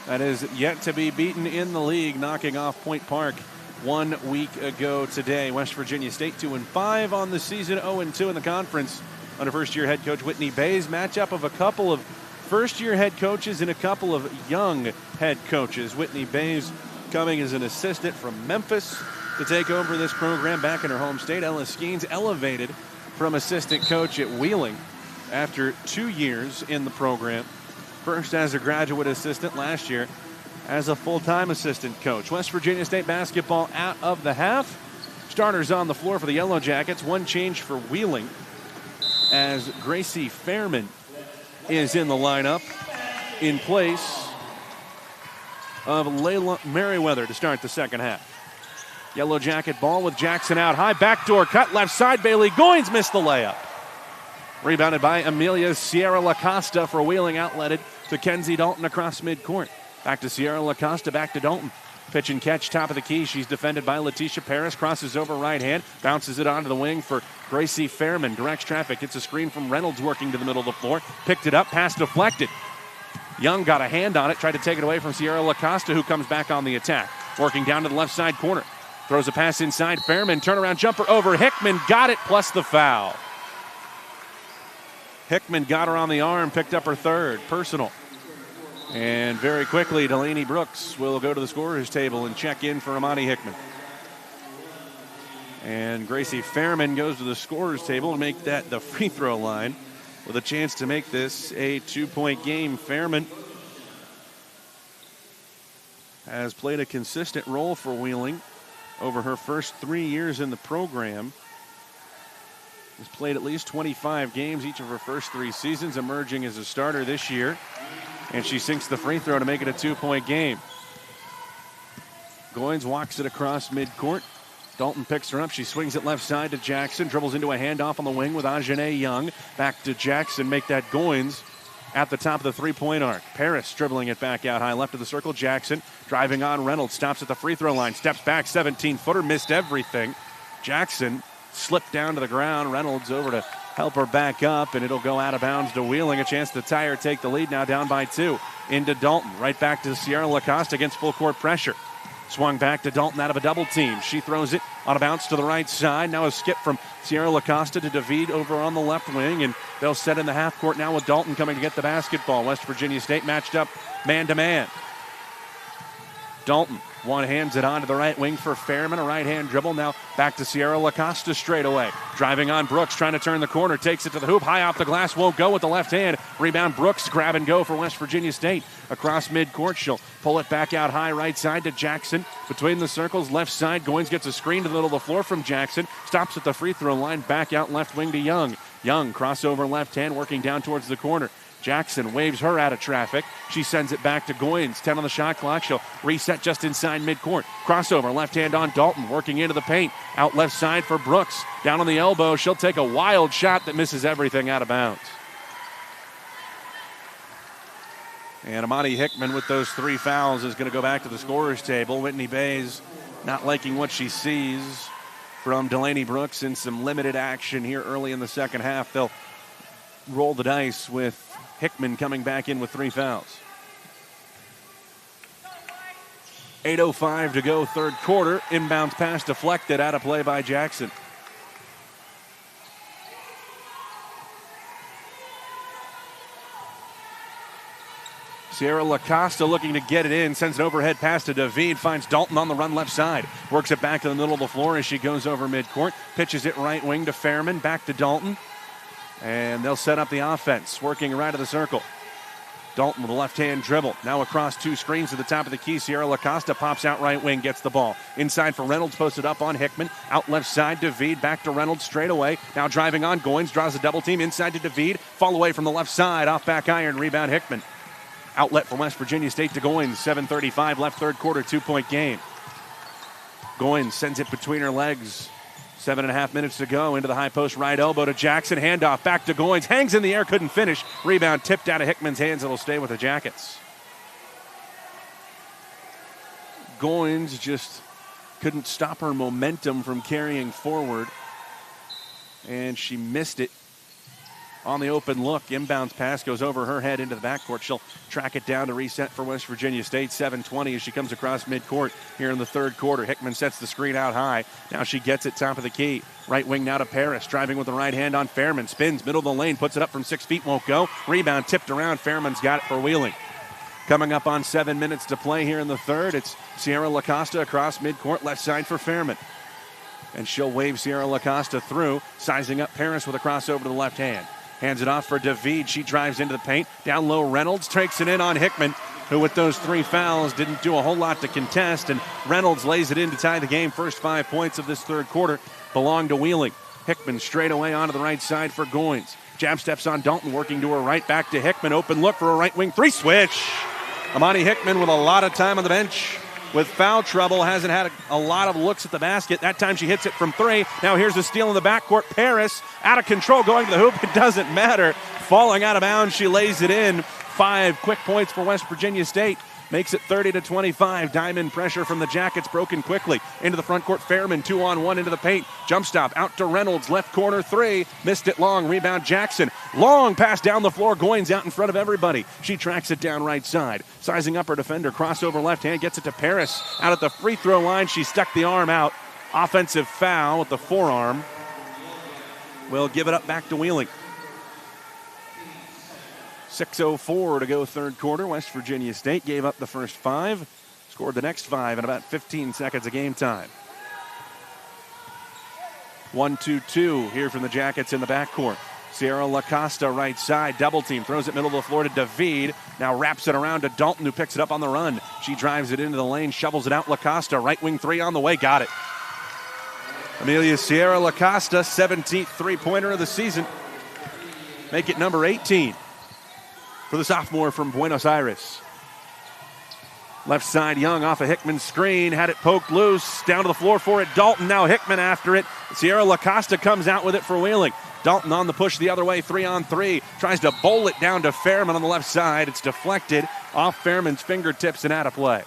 that is yet to be beaten in the league, knocking off Point Park 1 week ago today. West Virginia State 2-5 on the season, 0-2 in the conference under first-year head coach Whitney Bays. Matchup of a couple of first-year head coaches and a couple of young head coaches. Whitney Bays coming as an assistant from Memphis to take over this program back in her home state. Ella Skeens elevated from assistant coach at Wheeling after 2 years in the program. First as a graduate assistant, last year as a full-time assistant coach. West Virginia State basketball out of the half. Starters on the floor for the Yellow Jackets. One change for Wheeling as Gracie Fairman is in the lineup in place of Layla Merriweather to start the second half. Yellow Jacket ball with Jackson out high. Backdoor cut left side. Bailey Goins missed the layup. Rebounded by Amelia Sierra LaCosta for Wheeling, outletted to Kenzie Dalton across midcourt. Back to Sierra LaCosta, back to Dalton. Pitch and catch, top of the key. She's defended by Letitia Paris. Crosses over right hand. Bounces it onto the wing for Gracie Fairman. Directs traffic. Gets a screen from Reynolds working to the middle of the floor. Picked it up. Pass deflected. Young got a hand on it. Tried to take it away from Sierra LaCosta, who comes back on the attack. Working down to the left side corner. Throws a pass inside. Fairman. Turnaround jumper over Hickman. Got it, plus the foul. Hickman got her on the arm. Picked up her third. Personal. And very quickly, Delaney Brooks will go to the scorer's table and check in for Amani Hickman. And Gracie Fairman goes to the scorer's table to make that the free throw line with a chance to make this a 2-point game. Fairman has played a consistent role for Wheeling over her first 3 years in the program. Has played at least 25 games each of her first 3 seasons, emerging as a starter this year. And she sinks the free throw to make it a 2-point game. Goins walks it across midcourt. Dalton picks her up. She swings it left side to Jackson. Dribbles into a handoff on the wing with Ajane Young. Back to Jackson. Make that Goins at the top of the three-point arc. Paris dribbling it back out high left of the circle. Jackson driving on Reynolds. Stops at the free throw line. Steps back. 17-footer. Missed everything. Jackson slipped down to the ground. Reynolds over to help her back up, and it'll go out of bounds to Wheeling. A chance to tie or take the lead, now down by 2. Into Dalton, right back to Sierra LaCosta against full court pressure. Swung back to Dalton out of a double team. She throws it on a bounce to the right side. Now a skip from Sierra LaCosta to David over on the left wing, and they'll set in the half court now with Dalton coming to get the basketball. West Virginia State matched up man-to-man. Dalton one-hands it on to the right wing for Fairman. A right-hand dribble. Now back to Sierra LaCosta straight away. Driving on Brooks, trying to turn the corner. Takes it to the hoop. High off the glass. Won't go with the left hand. Rebound Brooks. Grab and go for West Virginia State. Across midcourt. She'll pull it back out high right side to Jackson. Between the circles, left side. Goins gets a screen to the middle of the floor from Jackson. Stops at the free throw line. Back out left wing to Young. Young crossover left hand working down towards the corner. Jackson waves her out of traffic. She sends it back to Goins. 10 on the shot clock. She'll reset just inside midcourt. Crossover, left hand on Dalton, working into the paint. Out left side for Brooks. Down on the elbow. She'll take a wild shot that misses everything out of bounds. And Amani Hickman with those 3 fouls is going to go back to the scorer's table. Whitney Bays not liking what she sees from Delaney Brooks in some limited action here early in the second half. They'll roll the dice with Hickman coming back in with 3 fouls. 8:05 to go, third quarter. Inbounds pass deflected, out of play by Jackson. Sierra LaCosta looking to get it in, sends an overhead pass to David, finds Dalton on the run left side. Works it back to the middle of the floor as she goes over midcourt. Pitches it right wing to Fairman, back to Dalton. And they'll set up the offense, working right of the circle. Dalton with a left-hand dribble. Now across 2 screens to the top of the key. Sierra LaCosta pops out right wing, gets the ball. Inside for Reynolds, posted up on Hickman. Out left side, David, back to Reynolds straight away. Now driving on, Goins draws a double team inside to David. Fall away from the left side, off back iron, rebound Hickman. Outlet from West Virginia State to Goins. 7:35 left, third quarter, 2-point game. Goins sends it between her legs. 7.5 minutes to go. Into the high post right elbow to Jackson. Handoff back to Goins. Hangs in the air, couldn't finish. Rebound tipped out of Hickman's hands. It'll stay with the Jackets. Goins just couldn't stop her momentum from carrying forward. And she missed it on the open look. Inbounds pass goes over her head into the backcourt. She'll track it down to reset for West Virginia State. 7:20 as she comes across midcourt here in the third quarter. Hickman sets the screen out high. Now she gets it top of the key. Right wing now to Paris. Driving with the right hand on Fairman. Spins middle of the lane. Puts it up from 6 feet. Won't go. Rebound tipped around. Fairman's got it for Wheeling. Coming up on 7 minutes to play here in the third. It's Sierra LaCosta across midcourt. Left side for Fairman. And she'll wave Sierra LaCosta through. Sizing up Paris with a crossover to the left hand. Hands it off for David. She drives into the paint. Down low, Reynolds takes it in on Hickman, who with those 3 fouls didn't do a whole lot to contest. And Reynolds lays it in to tie the game. First 5 points of this third quarter belong to Wheeling. Hickman straight away onto the right side for Goins. Jab steps on Dalton, working to her right. Back to Hickman. Open look for a right wing 3 switch. Amani Hickman with a lot of time on the bench. With foul trouble, hasn't had a lot of looks at the basket. That time she hits it from 3. Now here's a steal in the backcourt. Paris out of control, going to the hoop. It doesn't matter. Falling out of bounds, she lays it in. 5 quick points for West Virginia State. Makes it 30-25. Diamond pressure from the Jackets broken quickly. Into the front court, Fairman 2-on-1 into the paint. Jump stop out to Reynolds. Left corner 3. Missed it long. Rebound Jackson. Long pass down the floor. Goins out in front of everybody. She tracks it down right side. Sizing up her defender. Crossover left hand. Gets it to Paris. Out at the free throw line. She stuck the arm out. Offensive foul with the forearm. We'll give it up back to Wheeling. 6:04 to go third quarter. West Virginia State gave up the first 5, scored the next 5 in about 15 seconds of game time. 1-2-2 here from the Jackets in the backcourt. Sierra LaCosta right side, double team, throws it middle of the floor to David. Now wraps it around to Dalton, who picks it up on the run. She drives it into the lane, shovels it out. LaCosta, right wing 3 on the way, got it. Amelia Sierra LaCosta, 17th three-pointer of the season. Make it number 18. For the sophomore from Buenos Aires. Left side, Young off a Hickman screen. Had it poked loose. Down to the floor for it. Dalton, now Hickman after it. Sierra LaCosta comes out with it for Wheeling. Dalton on the push the other way, 3-on-3. Tries to bowl it down to Fairman on the left side. It's deflected off Fairman's fingertips and out of play.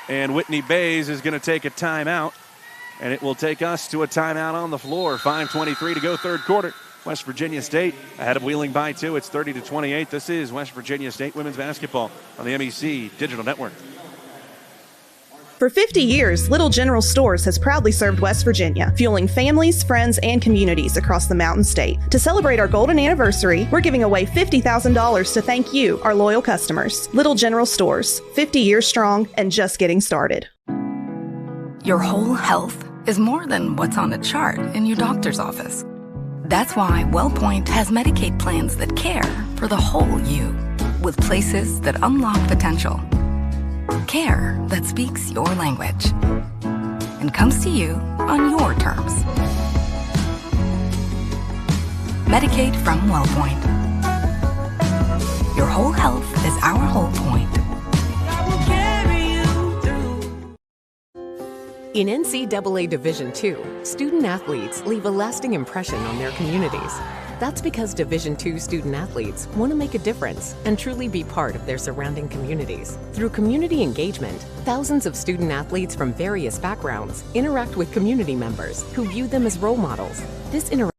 And Whitney Bays is going to take a timeout. And it will take us to a timeout on the floor. 5:23 to go third quarter. West Virginia State ahead of Wheeling by 2. It's 30-28. This is West Virginia State women's basketball on the MEC Digital Network. For 50 years, Little General Stores has proudly served West Virginia, fueling families, friends, and communities across the Mountain State. To celebrate our golden anniversary, we're giving away $50,000 to thank you, our loyal customers. Little General Stores, 50 years strong and just getting started. Your whole health is more than what's on a chart in your doctor's office. That's why WellPoint has Medicaid plans that care for the whole you, with places that unlock potential. Care that speaks your language and comes to you on your terms. Medicaid from WellPoint. Your whole health is our whole point. In NCAA Division II, student athletes leave a lasting impression on their communities. That's because Division II student athletes want to make a difference and truly be part of their surrounding communities. Through community engagement, thousands of student athletes from various backgrounds interact with community members who view them as role models. This interaction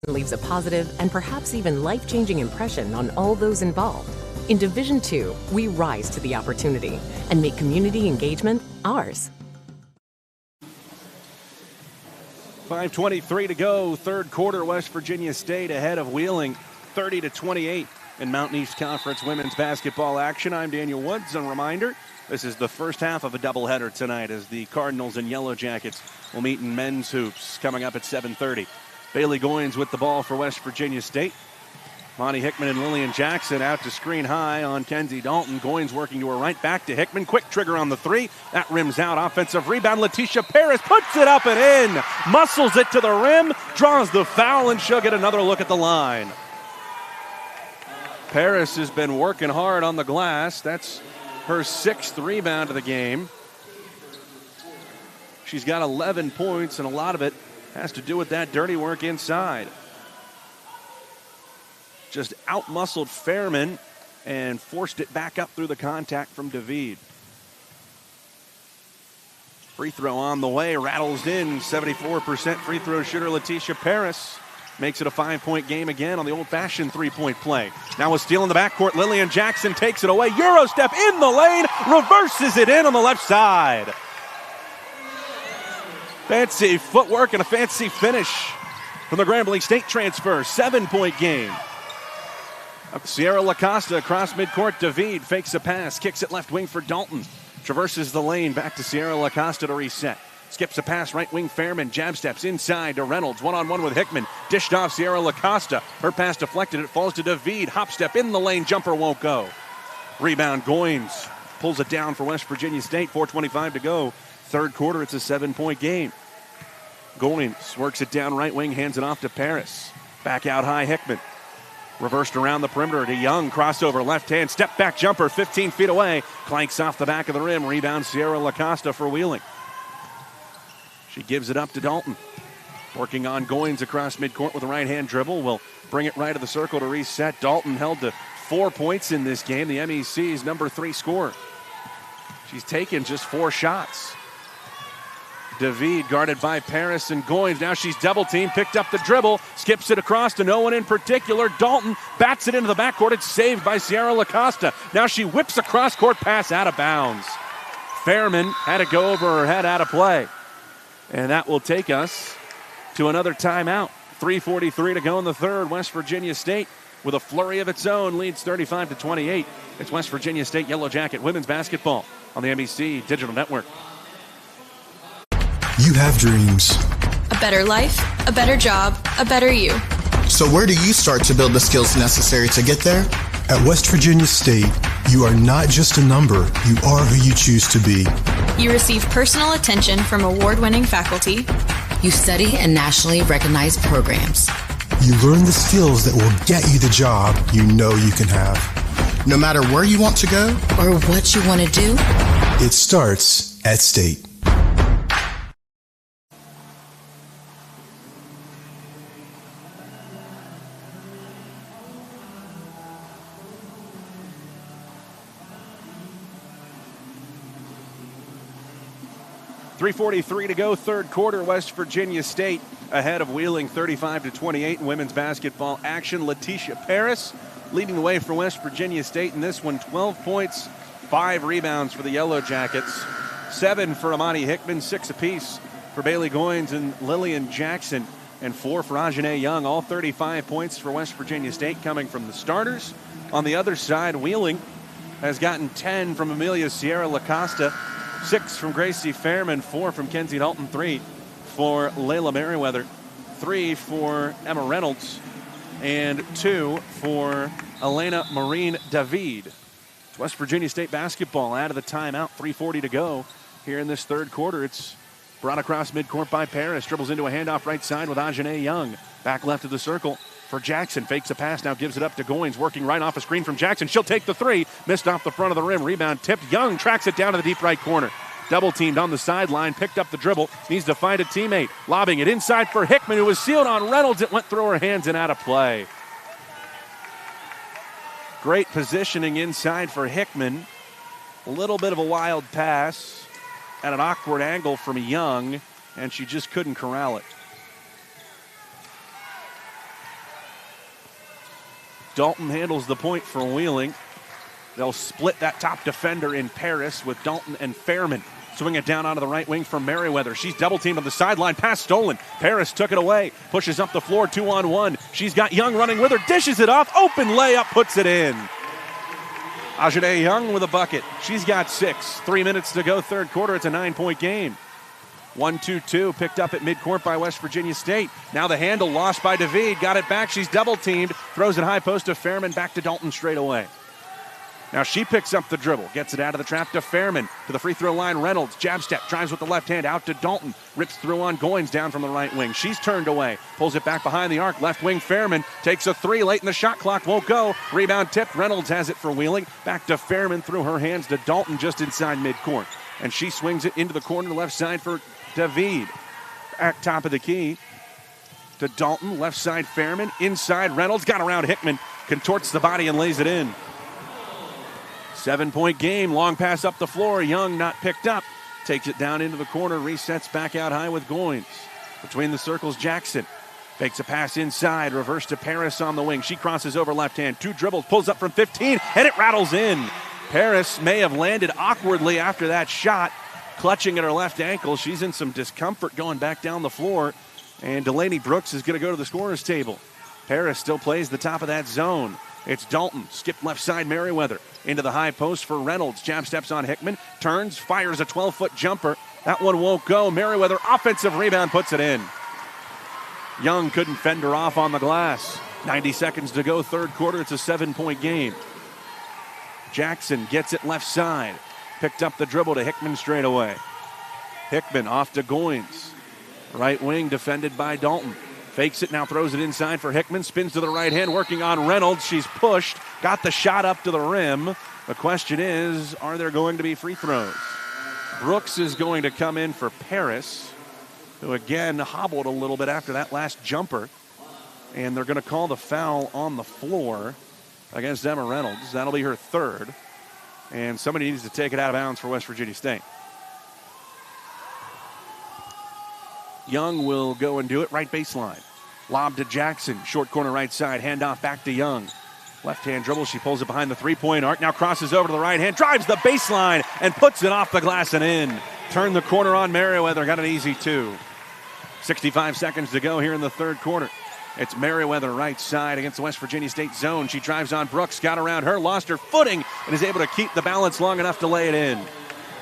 leaves a positive and perhaps even life-changing impression on all those involved. In Division II, we rise to the opportunity and make community engagement ours. 5:23 to go, third quarter. West Virginia State ahead of Wheeling, 30-28 in Mountain East Conference women's basketball action. I'm Daniel Woods. A reminder, this is the first half of a doubleheader tonight as the Cardinals and Yellow Jackets will meet in men's hoops coming up at 7:30. Bailey Goins with the ball for West Virginia State. Monty Hickman and Lillian Jackson out to screen high on Kenzie Dalton. Goins working to her right, back to Hickman. Quick trigger on the 3. That rims out. Offensive rebound. Letitia Paris puts it up and in. Muscles it to the rim. Draws the foul, and she'll get another look at the line. Paris has been working hard on the glass. That's her 6th rebound of the game. She's got 11 points, and a lot of it has to do with that dirty work inside. just out-muscled Fairman and forced it back up through the contact from David. Free throw on the way, rattles in. 74% free throw shooter Letitia Paris makes it a 5-point game again on the old-fashioned three-point play. Now with steal in the backcourt, Lillian Jackson takes it away. Euro step in the lane, reverses it in on the left side. Fancy footwork and a fancy finish from the Grambling State transfer. 7-point game. Sierra LaCosta across midcourt. David fakes a pass, kicks it left wing for Dalton. Traverses the lane, back to Sierra LaCosta to reset. Skips a pass, right wing Fairman, jab steps inside to Reynolds. One-on-one with Hickman, dished off Sierra LaCosta. Her pass deflected, it falls to David. Hop step in the lane, jumper won't go. Rebound, Goins pulls it down for West Virginia State. 4:25 to go. Third quarter, it's a 7-point game. Goins works it down right wing, hands it off to Paris. Back out high, Hickman. Reversed around the perimeter to Young. Crossover left hand. Step back jumper 15 feet away. Clanks off the back of the rim. Rebound Sierra LaCosta for Wheeling. She gives it up to Dalton. Working on Goins across midcourt with a right hand dribble. Will bring it right of the circle to reset. Dalton held to 4 points in this game. The MEC's number 3 scorer. She's taken just 4 shots. David guarded by Paris and Goins. Now she's double teamed, picked up the dribble, skips it across to no one in particular. Dalton bats it into the backcourt. It's saved by Sierra LaCosta. Now she whips a cross-court pass out of bounds. Fairman had to go over her head out of play. And that will take us to another timeout. 3:43 to go in the third. West Virginia State, with a flurry of its own, leads 35-28. It's West Virginia State Yellow Jacket women's basketball on the MEC Digital Network. You have dreams. A better life, a better job, a better you. So where do you start to build the skills necessary to get there? At West Virginia State, you are not just a number, you are who you choose to be. You receive personal attention from award-winning faculty. You study in nationally recognized programs. You learn the skills that will get you the job you know you can have. No matter where you want to go or what you want to do, it starts at State. .343 to go, third quarter. West Virginia State ahead of Wheeling 35-28 in women's basketball action. Letitia Paris leading the way for West Virginia State in this one. 12 points, 5 rebounds for the Yellow Jackets. 7 for Amani Hickman, 6 apiece for Bailey Goins and Lillian Jackson, and 4 for Ajane Young. All 35 points for West Virginia State coming from the starters. On the other side, Wheeling has gotten 10 from Amelia Sierra LaCosta, 6 from Gracie Fairman, 4 from Kenzie Dalton, 3 for Layla Merriweather, 3 for Emma Reynolds, and 2 for Elena Marine David. It's West Virginia State basketball out of the timeout. 3:40 to go here in this third quarter. It's brought across midcourt by Paris. Dribbles into a handoff right side with Ajane Young. Back left of the circle for Jackson. Fakes a pass, now gives it up to Goins. Working right off a screen from Jackson. She'll take the 3. Missed off the front of the rim. Rebound tipped. Young tracks it down to the deep right corner. Double teamed on the sideline. Picked up the dribble. Needs to find a teammate. Lobbing it inside for Hickman, who was sealed on Reynolds. It went through her hands and out of play. Great positioning inside for Hickman. A little bit of a wild pass at an awkward angle from Young, and she just couldn't corral it. Dalton handles the point for Wheeling. They'll split that top defender in Paris with Dalton and Fairman. Swing it down onto the right wing for Merriweather. She's double-teamed on the sideline. Pass stolen. Paris took it away. Pushes up the floor, 2-on-1. She's got Young running with her. Dishes it off. Open layup. Puts it in. Ajane Young with a bucket. She's got 6. 3 minutes to go, third quarter. It's a 9-point game. 1-2-2 picked up at midcourt by West Virginia State. Now the handle lost by David. Got it back. She's double-teamed. Throws it high post to Fairman. Back to Dalton straight away. Now she picks up the dribble. Gets it out of the trap to Fairman. To the free throw line, Reynolds. Jab step. Drives with the left hand out to Dalton. Rips through on Goins down from the right wing. She's turned away. Pulls it back behind the arc. Left wing Fairman. Takes a 3 late in the shot clock. Won't go. Rebound tipped. Reynolds has it for Wheeling. Back to Fairman through her hands to Dalton just inside midcourt. And she swings it into the corner left side for David. Back top of the key to Dalton. Left side Fairman. Inside Reynolds. Got around Hickman. contorts the body and lays it in. 7-point game, long pass up the floor. Young not picked up. Takes it down into the corner, resets back out high with Goins. Between the circles, Jackson fakes a pass inside, reverse to Paris on the wing. She crosses over left hand, 2 dribbles, pulls up from 15, and it rattles in. Paris may have landed awkwardly after that shot, clutching at her left ankle. She's in some discomfort going back down the floor, and Delaney Brooks is going to go to the scorer's table. Paris still plays the top of that zone. It's Dalton, skip left side, Merriweather. Into the high post for Reynolds. Jab steps on Hickman, turns, fires a 12-foot jumper. That one won't go. Merriweather, offensive rebound, puts it in. Young couldn't fend her off on the glass. 90 seconds to go, third quarter. It's a 7-point game. Jackson gets it left side. Picked up the dribble to Hickman straight away. Hickman off to Goins. Right wing defended by Dalton. Fakes it, now throws it inside for Hickman. Spins to the right hand, working on Reynolds. She's pushed, got the shot up to the rim. The question is, are there going to be free throws? Brooks is going to come in for Paris, who again hobbled a little bit after that last jumper. And they're going to call the foul on the floor against Emma Reynolds. That'll be her third. And somebody needs to take it out of bounds for West Virginia State. Young will go and do it, right baseline. Lob to Jackson, short corner right side, handoff back to Young. Left-hand dribble, she pulls it behind the three-point arc, now crosses over to the right hand, drives the baseline, and puts it off the glass and in. Turn the corner on Merriweather, got an easy 2. 65 seconds to go here in the third quarter. It's Merriweather right side against the West Virginia State zone. She drives on Brooks, got around her, lost her footing, and is able to keep the balance long enough to lay it in.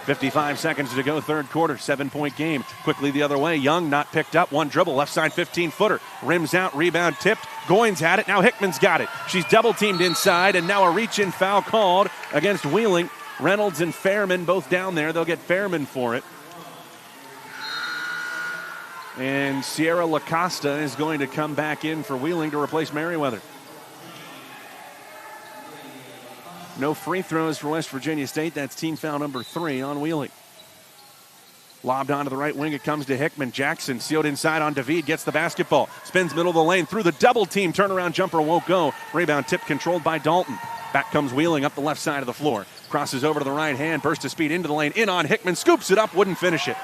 55 seconds to go, third quarter, 7-point game. Quickly the other way, Young not picked up, one dribble, left side 15-footer. Rims out, rebound tipped. Goins had it, now Hickman's got it. She's double-teamed inside, and now a reach-in foul called against Wheeling. Reynolds and Fairman both down there. They'll get Fairman for it. And Sierra LaCosta is going to come back in for Wheeling to replace Merriweather. No free throws for West Virginia State. That's team foul number 3 on Wheeling. Lobbed onto the right wing. It comes to Hickman. Jackson sealed inside on David. Gets the basketball. Spins middle of the lane through the double team. Turnaround jumper won't go. Rebound tip controlled by Dalton. Back comes Wheeling up the left side of the floor. Crosses over to the right hand. Burst of speed into the lane. In on Hickman. Scoops it up. Wouldn't finish it.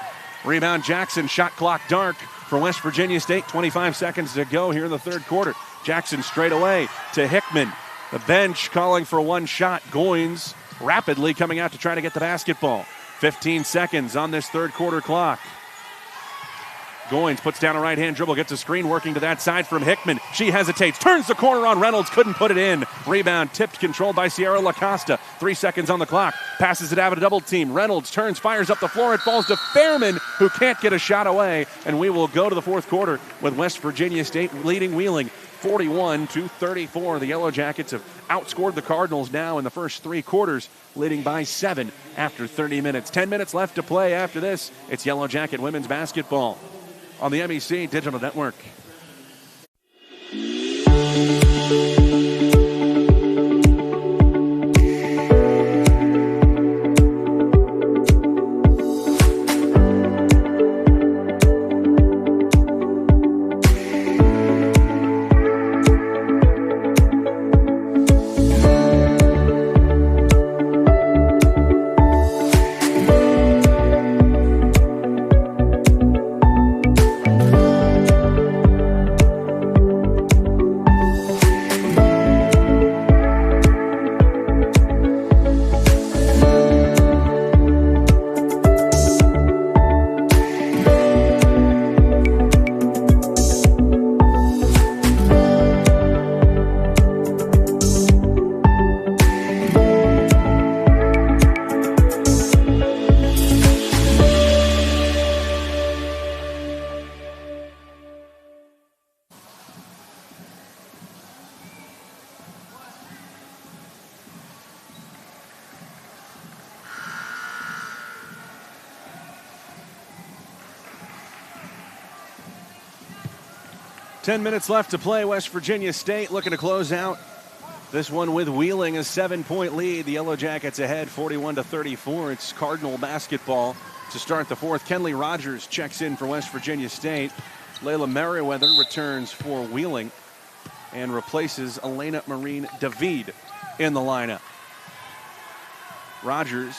Rebound Jackson. Shot clock dark for West Virginia State. 25 seconds to go here in the third quarter. Jackson straight away to Hickman. The bench calling for one shot. Goins rapidly coming out to try to get the basketball. 15 seconds on this third quarter clock. Goins puts down a right-hand dribble, gets a screen working to that side from Hickman. She hesitates, turns the corner on Reynolds, couldn't put it in. Rebound tipped, controlled by Sierra LaCosta. 3 seconds on the clock. Passes it out of a double team. Reynolds turns, fires up the floor. It falls to Fairman, who can't get a shot away. And we will go to the fourth quarter with West Virginia State leading Wheeling 41-34. The Yellow Jackets have outscored the Cardinals now in the first 3 quarters, leading by 7 after 30 minutes. 10 minutes left to play after this. It's Yellow Jacket women's basketball on the MEC Digital Network. Ten minutes left to play. West Virginia State looking to close out this one with Wheeling, a 7-point lead. The Yellow Jackets ahead 41-34. It's Cardinal basketball to start the fourth. Kenley Rogers checks in for West Virginia State. Layla Merriweather returns for Wheeling. and replaces Elena Marine David in the lineup. Rogers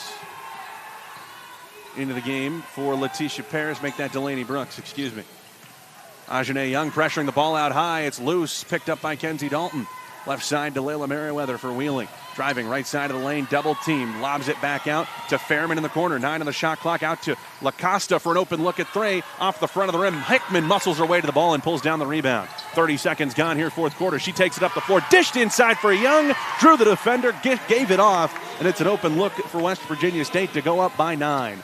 into the game for Letitia Paris. Make that Delaney Brooks, excuse me. Ajane Young pressuring the ball out high. It's loose, picked up by Kenzie Dalton. Left side to Layla Merriweather for Wheeling. Driving right side of the lane, double team. Lobs it back out to Fairman in the corner. 9 on the shot clock, out to LaCosta for an open look at 3. Off the front of the rim, Hickman muscles her way to the ball and pulls down the rebound. 30 seconds gone here, fourth quarter. She takes it up the floor, dished inside for Young. Drew the defender, gave it off, and it's an open look for West Virginia State to go up by 9.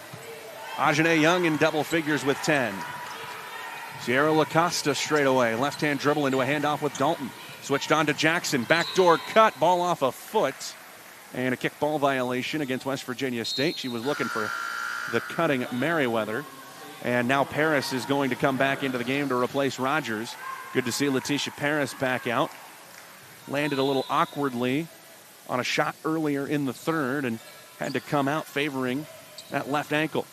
Ajane Young in double figures with 10. Sierra LaCosta straight away. Left-hand dribble into a handoff with Dalton. Switched on to Jackson. Backdoor cut. Ball off a foot. And a kickball violation against West Virginia State. She was looking for the cutting Merriweather. And now Paris is going to come back into the game to replace Rogers. Good to see Letitia Paris back out. Landed a little awkwardly on a shot earlier in the third and had to come out favoring that left ankle.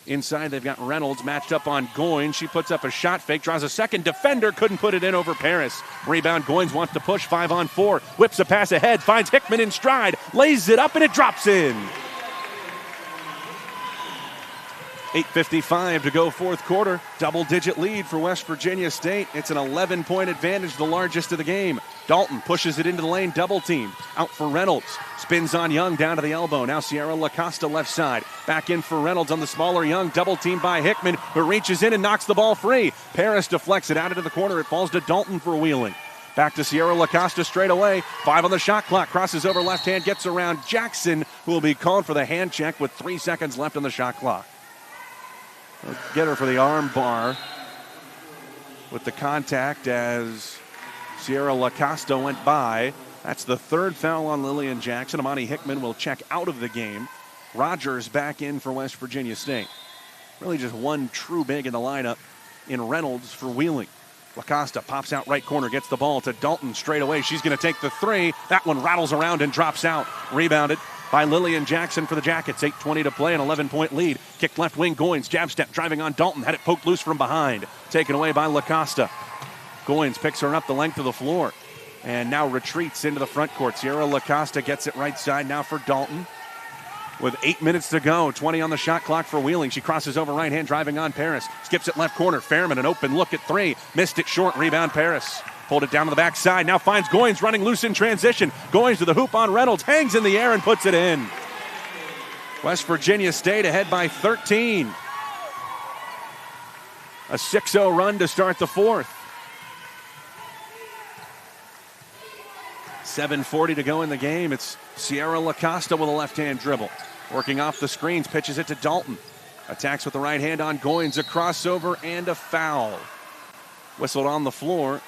Inside, they've got Reynolds matched up on Goins. She puts up a shot fake, draws a second defender, couldn't put it in over Paris. Rebound, Goins wants to push, 5-on-4. Whips a pass ahead, finds Hickman in stride, lays it up, and it drops in. 8:55 to go fourth quarter. Double-digit lead for West Virginia State. It's an 11-point advantage, the largest of the game. Dalton pushes it into the lane, double team. Out for Reynolds. Spins on Young, down to the elbow. Now Sierra LaCosta left side. Back in for Reynolds on the smaller Young. Double team by Hickman, who reaches in and knocks the ball free. Paris deflects it out into the corner. It falls to Dalton for Wheeling. Back to Sierra LaCosta straight away. 5 on the shot clock. Crosses over left hand, gets around Jackson, who will be called for the hand check with 3 seconds left on the shot clock. They'll get her for the arm bar with the contact as Sierra LaCosta went by. That's the third foul on Lillian Jackson. Amani Hickman will check out of the game. Rogers back in for West Virginia State. Really just one true big in the lineup in Reynolds for Wheeling. LaCosta pops out right corner, gets the ball to Dalton straight away. She's going to take the 3. That one rattles around and drops out. Rebounded by Lillian Jackson for the Jackets. 8:20 to play, an 11-point lead. Kicked left wing, Goins, jab step, driving on Dalton. Had it poked loose from behind. Taken away by LaCosta. Goins picks her up the length of the floor and now retreats into the front court. Sierra LaCosta gets it right side now for Dalton. With 8 minutes to go, 20 on the shot clock for Wheeling. She crosses over right hand, driving on Paris. Skips it left corner. Fairman, an open look at 3. Missed it short. Rebound Paris. Pulled it down to the backside. Now finds Goins running loose in transition. Goins to the hoop on Reynolds. Hangs in the air and puts it in. West Virginia State ahead by 13. A 6-0 run to start the fourth. 7:40 to go in the game. It's Sierra LaCosta with a left-hand dribble. Working off the screens, pitches it to Dalton. Attacks with the right hand on Goins. A crossover and a foul. Whistled on the floor.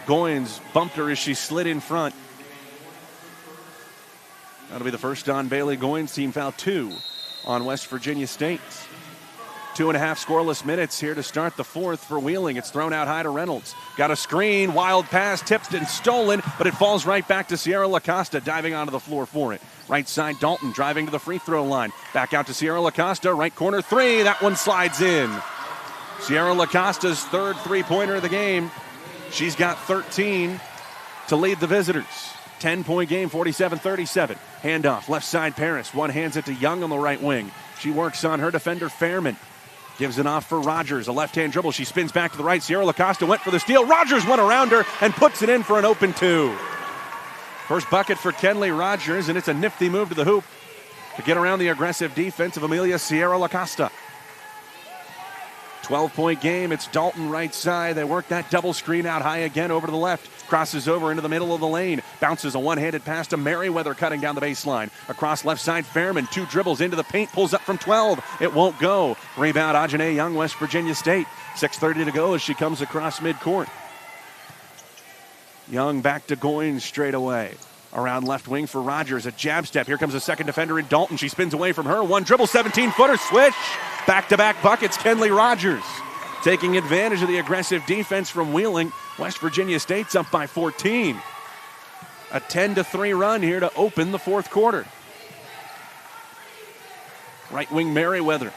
Goins bumped her as she slid in front. That'll be the first on Bailey Goins. Team foul 2 on West Virginia State. 2.5 scoreless minutes here to start the fourth for Wheeling. It's thrown out high to Reynolds. Got a screen, wild pass, tipped and stolen, but it falls right back to Sierra LaCosta, diving onto the floor for it. Right side, Dalton driving to the free throw line. Back out to Sierra LaCosta, right corner 3. That one slides in. Sierra LaCosta's third three-pointer of the game. She's got 13 to lead the visitors. 10-point game, 47-37. Handoff, left side Paris. One hands it to Young on the right wing. She works on her defender, Fairman. Gives it off for Rogers. A left-hand dribble. She spins back to the right. Sierra LaCosta went for the steal. Rogers went around her and puts it in for an open 2. First bucket for Kenley Rogers, and it's a nifty move to the hoop to get around the aggressive defense of Amelia Sierra LaCosta. 12-point game. It's Dalton right side. They work that double screen out high again over to the left. Crosses over into the middle of the lane. Bounces a one-handed pass to Merriweather cutting down the baseline. Across left side, Fairman. 2 dribbles into the paint. Pulls up from 12. It won't go. Rebound, Ajane Young, West Virginia State. 6:30 to go as she comes across midcourt. Young back to Goins straight away. Around left wing for Rogers. A jab step. Here comes a second defender in Dalton. She spins away from her. One dribble, 17-footer. Swish. Back-to-back buckets. Kenley Rogers taking advantage of the aggressive defense from Wheeling. West Virginia State's up by 14. A 10-3 run here to open the fourth quarter. Right wing Merriweather.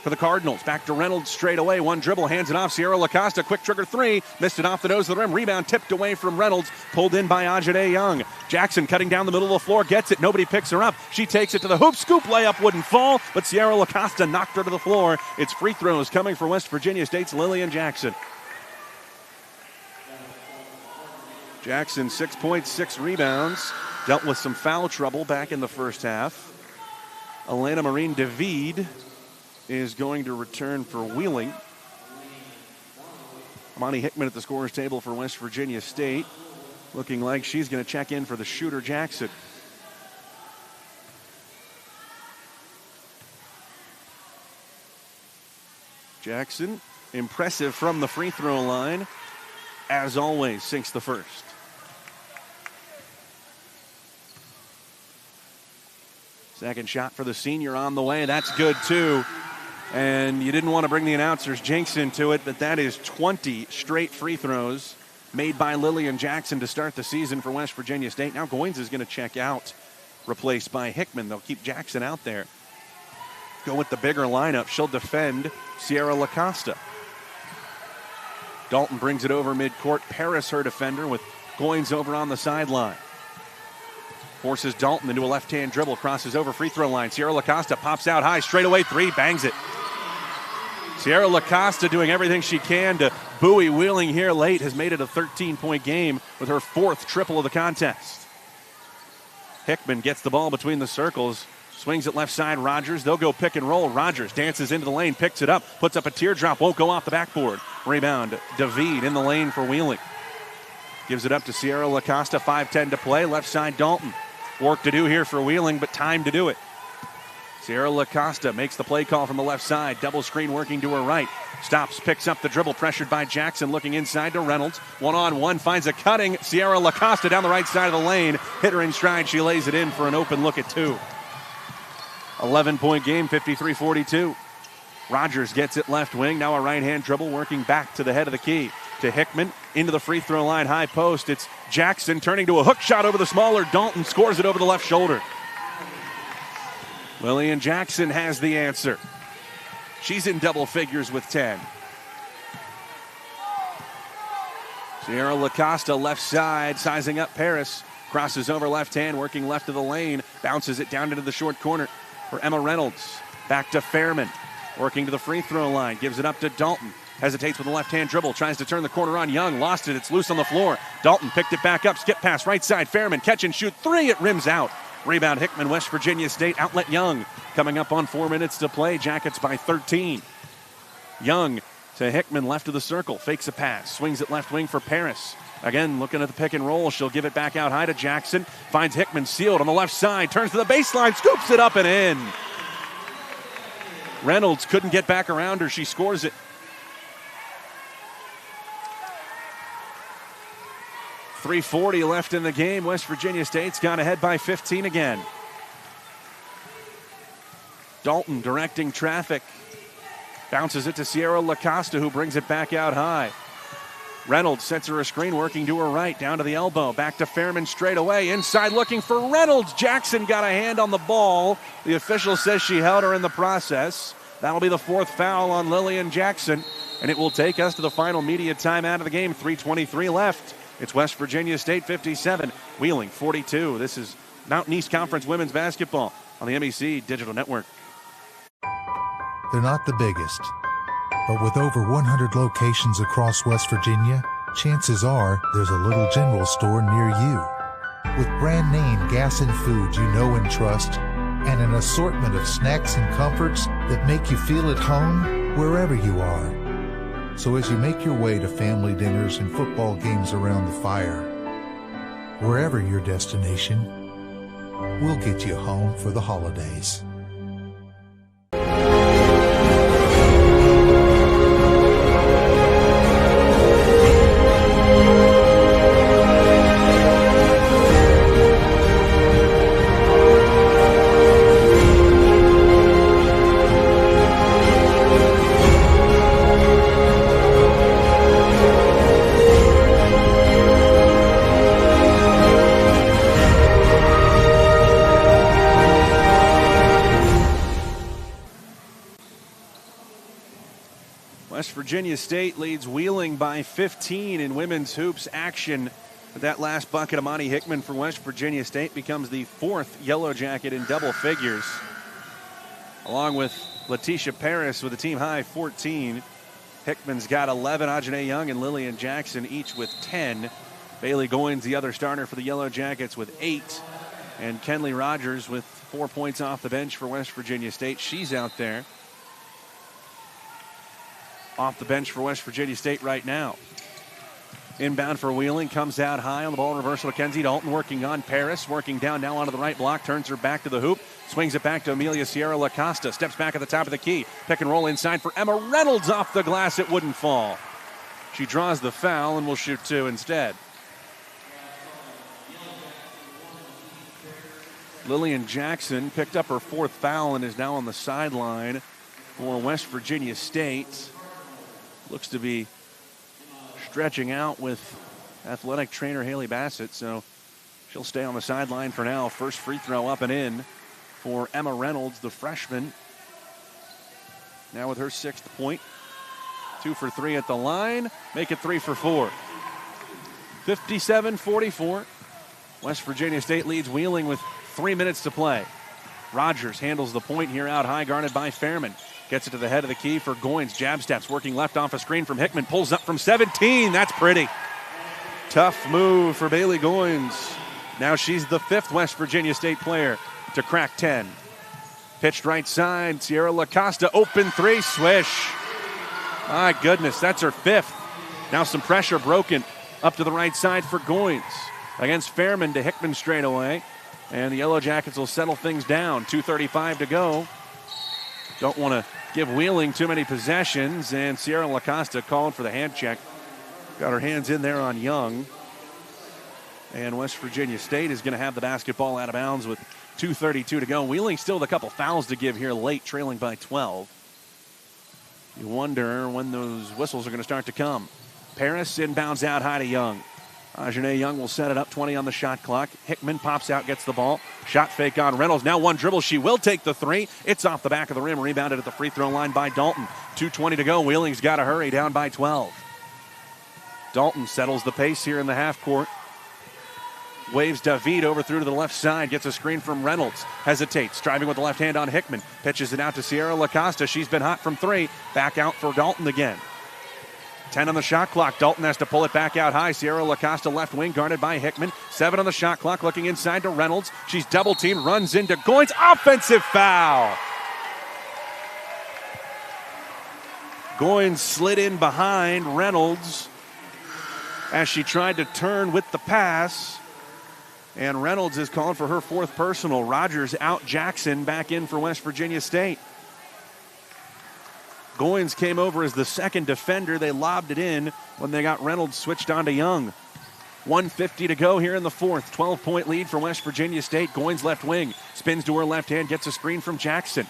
for the Cardinals. Back to Reynolds straight away. One dribble, hands it off. Sierra LaCosta, quick trigger three. Missed it off the nose of the rim. Rebound tipped away from Reynolds. Pulled in by Ajay Young. Jackson cutting down the middle of the floor. Gets it. Nobody picks her up. She takes it to the hoop. Scoop layup wouldn't fall, but Sierra LaCosta knocked her to the floor. It's free throws coming for West Virginia State's Lillian Jackson. Jackson, 6 points, 6 rebounds. Dealt with some foul trouble back in the first half. Elena Marine David is going to return for Wheeling. Monty Hickman at the scorer's table for West Virginia State. Looking like she's going to check in for the shooter Jackson. Jackson, impressive from the free throw line. As always, sinks the first. Second shot for the senior on the way. That's good, too. And you didn't want to bring the announcer's jinx into it, but that is 20 straight free throws made by Lillian Jackson to start the season for West Virginia State. Now Goins is going to check out, replaced by Hickman. They'll keep Jackson out there. Go with the bigger lineup. She'll defend Sierra LaCosta. Dalton brings it over midcourt. Paris, her defender, with Goins over on the sideline. Forces Dalton into a left-hand dribble, crosses over free throw line. Sierra LaCosta pops out high, straight away three, bangs it. Sierra LaCosta doing everything she can to buoy Wheeling here late, has made it a 13-point game with her fourth triple of the contest. Hickman gets the ball between the circles, swings it left side, Rogers. They'll go pick and roll. Rogers dances into the lane, picks it up, puts up a teardrop, won't go off the backboard. Rebound, David in the lane for Wheeling. Gives it up to Sierra LaCosta, 5:10 to play, left side Dalton. Work to do here for Wheeling, but time to do it. Sierra LaCosta makes the play call from the left side. Double screen working to her right. Stops, picks up the dribble, pressured by Jackson, looking inside to Reynolds. One-on-one, finds a cutting Sierra LaCosta down the right side of the lane. Hit her in stride, she lays it in for an open look at two. 11-point game, 53-42. Rogers gets it left wing. Now a right-hand dribble working back to the head of the key. To Hickman, into the free throw line, high post. It's Jackson turning to a hook shot over the smaller Dalton. Scores it over the left shoulder. Lillian Jackson has the answer. She's in double figures with 10. Sierra LaCosta left side, sizing up Paris. Crosses over left hand, working left of the lane. Bounces it down into the short corner for Emma Reynolds. Back to Fairman, working to the free throw line. Gives it up to Dalton. Hesitates with a left-hand dribble. Tries to turn the corner on Young. Lost it. It's loose on the floor. Dalton picked it back up. Skip pass right side. Fairman catch and shoot three. It rims out. Rebound Hickman, West Virginia State. Outlet Young. Coming up on 4 minutes to play. Jackets by 13. Young to Hickman, left of the circle. Fakes a pass. Swings it left wing for Paris. Again, looking at the pick and roll. She'll give it back out high to Jackson. Finds Hickman sealed on the left side. Turns to the baseline. Scoops it up and in. Reynolds couldn't get back around her. She scores it. .340 left in the game. West Virginia State's gone ahead by 15 again. Dalton directing traffic. Bounces it to Sierra LaCosta, who brings it back out high. Reynolds sets her a screen, working to her right, down to the elbow. Back to Fairman straight away. Inside looking for Reynolds. Jackson got a hand on the ball. The official says she held her in the process. That'll be the fourth foul on Lillian Jackson. And it will take us to the final media timeout of the game. 3:23 left. It's West Virginia State 57, Wheeling 42. This is Mountain East Conference Women's Basketball on the MEC Digital Network. They're not the biggest, but with over 100 locations across West Virginia, chances are there's a little general store near you. With brand name gas and food you know and trust, and an assortment of snacks and comforts that make you feel at home wherever you are. So as you make your way to family dinners and football games around the fire, wherever your destination, we'll get you home for the holidays. Virginia State leads Wheeling by 15 in women's hoops action. That last bucket, Amani Hickman for West Virginia State becomes the 4th Yellow Jacket in double figures, along with Letitia Paris with a team-high 14. Hickman's got 11. Ajane Young and Lillian Jackson each with 10. Bailey Goins, the other starter for the Yellow Jackets, with 8. And Kenley Rogers with 4 points off the bench for West Virginia State. She's out there off the bench for West Virginia State right now. Inbound for Wheeling, comes out high on the ball reversal to Kenzie Dalton, working on Paris, working down now onto the right block, turns her back to the hoop, swings it back to Amelia Sierra Lacosta, steps back at the top of the key, pick and roll inside for Emma Reynolds off the glass, it wouldn't fall. She draws the foul and will shoot 2 instead. Lillian Jackson picked up her 4th foul and is now on the sideline for West Virginia State. Looks to be stretching out with athletic trainer Haley Bassett, so she'll stay on the sideline for now. First free throw up and in for Emma Reynolds, the freshman. Now with her 6th point. 2 for 3 at the line. Make it 3 for 4. 57-44. West Virginia State leads Wheeling with 3 minutes to play. Rogers handles the point here out high, guarded by Fairman. Gets it to the head of the key for Goins. Jab steps, working left off a screen from Hickman. Pulls up from 17. That's pretty. Tough move for Bailey Goins. Now she's the 5th West Virginia State player to crack 10. Pitched right side. Sierra Lacosta, open 3, swish. My goodness, that's her 5th. Now some pressure broken up to the right side for Goins. Against Fairman to Hickman straight away. And the Yellow Jackets will settle things down. 2:35 to go. Don't want to give Wheeling too many possessions. And Sierra Lacosta called for the hand check. Got her hands in there on Young. And West Virginia State is going to have the basketball out of bounds with 2:32 to go. Wheeling still with a couple fouls to give here late, trailing by 12. You wonder when those whistles are going to start to come. Paris inbounds out high to Young. Ajane Young will set it up, 20 on the shot clock. Hickman pops out, gets the ball. Shot fake on Reynolds. Now one dribble. She will take the 3. It's off the back of the rim. Rebounded at the free throw line by Dalton. 2:20 to go. Wheeling's got to hurry, down by 12. Dalton settles the pace here in the half court. Waves David over through to the left side. Gets a screen from Reynolds. Hesitates. Driving with the left hand on Hickman. Pitches it out to Sierra Lacosta. She's been hot from 3. Back out for Dalton again. 10 on the shot clock. Dalton has to pull it back out high. Sierra Lacosta left wing, guarded by Hickman. 7 on the shot clock, looking inside to Reynolds. She's double teamed, runs into Goins. Offensive foul. Goins slid in behind Reynolds as she tried to turn with the pass. And Reynolds is called for her 4th personal. Rogers out, Jackson back in for West Virginia State. Goins came over as the 2nd defender. They lobbed it in when they got Reynolds switched on to Young. 1:50 to go here in the 4th. 12-point lead for West Virginia State. Goins left wing. Spins to her left hand. Gets a screen from Jackson.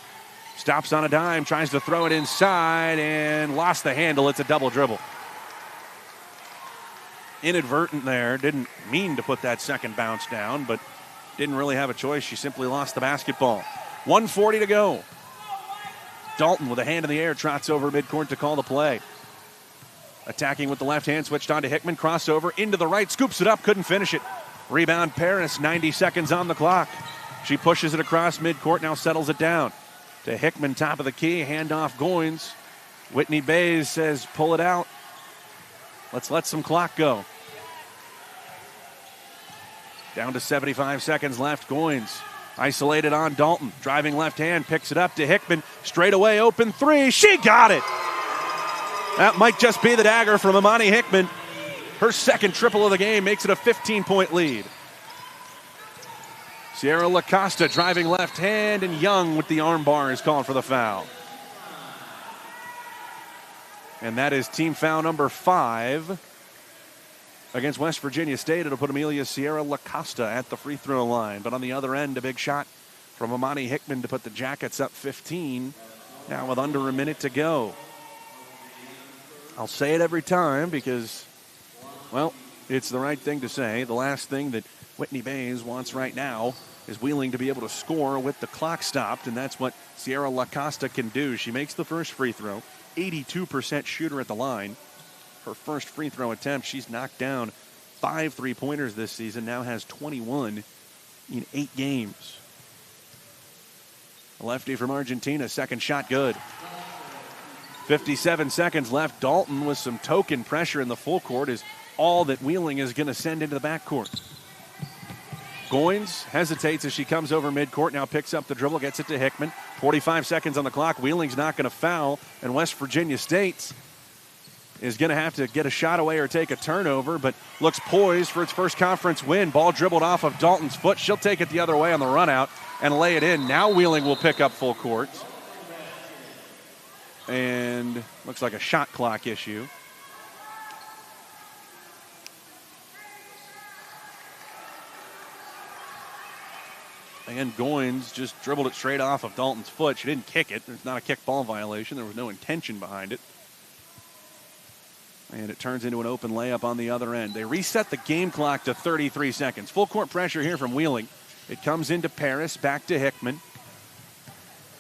Stops on a dime. Tries to throw it inside and lost the handle. It's a double dribble. Inadvertent there. Didn't mean to put that second bounce down, but didn't really have a choice. She simply lost the basketball. 1:40 to go. Dalton with a hand in the air trots over midcourt to call the play. Attacking with the left hand, switched on to Hickman. Crossover into the right, scoops it up, couldn't finish it. Rebound Paris, 90 seconds on the clock. She pushes it across midcourt, now settles it down. To Hickman, top of the key, handoff Goins. Whitney Bays says, pull it out. Let's let some clock go. Down to 75 seconds left, Goins. Isolated on Dalton. Driving left hand, picks it up to Hickman. Straight away, open 3. She got it. That might just be the dagger from Amani Hickman. Her 2nd triple of the game makes it a 15-point lead. Sierra Lacosta driving left hand, and Young with the arm bar is called for the foul. And that is team foul number 5 against West Virginia State. It'll put Amelia Sierra Lacosta at the free throw line. But on the other end, a big shot from Amani Hickman to put the Jackets up 15. Now with under a minute to go. I'll say it every time because, well, it's the right thing to say. The last thing that Whitney Bays wants right now is Wheeling to be able to score with the clock stopped, and that's what Sierra Lacosta can do. She makes the first free throw, 82% shooter at the line. Her first free throw attempt, she's knocked down 5 3-pointers this season, now has 21 in 8 games. A lefty from Argentina, second shot good. 57 seconds left. Dalton with some token pressure in the full court is all that Wheeling is going to send into the backcourt. Goins hesitates as she comes over midcourt, now picks up the dribble, gets it to Hickman. 45 seconds on the clock. Wheeling's not going to foul, and West Virginia State is going to have to get a shot away or take a turnover, but looks poised for its first conference win. Ball dribbled off of Dalton's foot. She'll take it the other way on the run out and lay it in. Now Wheeling will pick up full court. And looks like a shot clock issue. And Goins just dribbled it straight off of Dalton's foot. She didn't kick it. There's not a kick ball violation. There was no intention behind it. And it turns into an open layup on the other end. They reset the game clock to 33 seconds. Full court pressure here from Wheeling. It comes into Paris, back to Hickman.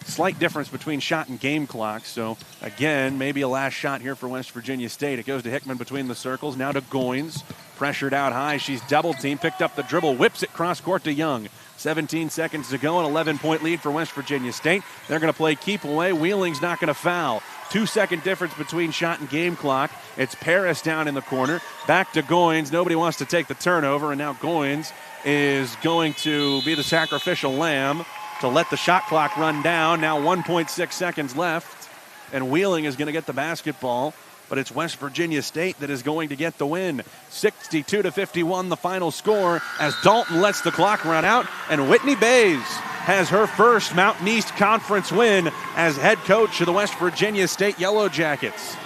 Slight difference between shot and game clock. So, again, maybe a last shot here for West Virginia State. It goes to Hickman between the circles. Now to Goins. Pressured out high. She's double-teamed. Picked up the dribble. Whips it cross-court to Young. 17 seconds to go. An 11-point lead for West Virginia State. They're going to play keep away. Wheeling's not going to foul. 2-second difference between shot and game clock. It's Paris down in the corner. Back to Goins. Nobody wants to take the turnover. And now Goins is going to be the sacrificial lamb to let the shot clock run down. Now 1.6 seconds left, and Wheeling is going to get the basketball, but it's West Virginia State that is going to get the win. 62-51 the final score as Dalton lets the clock run out, and Whitney Bays has her first Mountain East Conference win as head coach of the West Virginia State Yellow Jackets.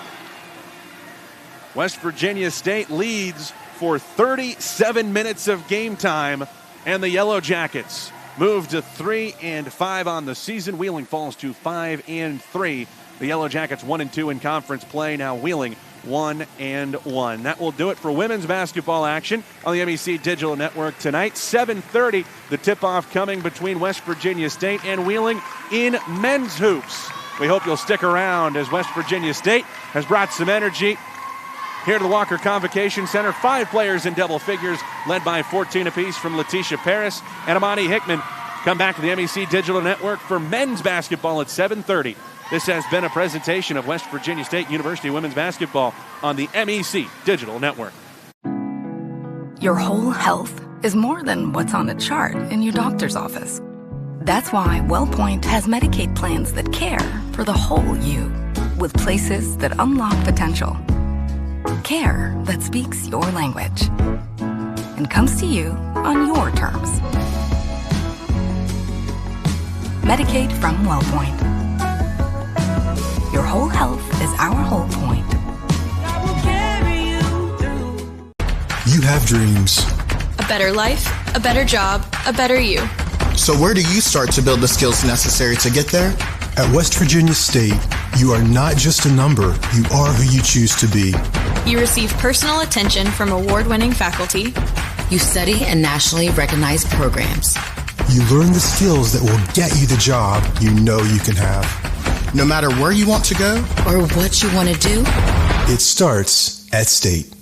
West Virginia State leads for 37 minutes of game time, and the Yellow Jackets move to 3-5 on the season. Wheeling falls to 5-3. The Yellow Jackets 1-2 in conference play. Now Wheeling 1-1. That will do it for women's basketball action on the MEC Digital Network tonight. 7:30, the tip-off coming between West Virginia State and Wheeling in men's hoops. We hope you'll stick around as West Virginia State has brought some energy here to the Walker Convocation Center. 5 players in double figures, led by 14 apiece from Letitia Paris and Amani Hickman. Come back to the MEC Digital Network for men's basketball at 7:30. This has been a presentation of West Virginia State University women's basketball on the MEC Digital Network. Your whole health is more than what's on a chart in your doctor's office. That's why WellPoint has Medicaid plans that care for the whole you, with places that unlock potential. Care that speaks your language and comes to you on your terms. Medicaid from WellPoint. Your whole health is our whole point. You have dreams. A better life, a better job, a better you. So where do you start to build the skills necessary to get there? At West Virginia State, you are not just a number, you are who you choose to be. You receive personal attention from award-winning faculty. You study in nationally recognized programs. You learn the skills that will get you the job you know you can have. No matter where you want to go or what you want to do, it starts at State.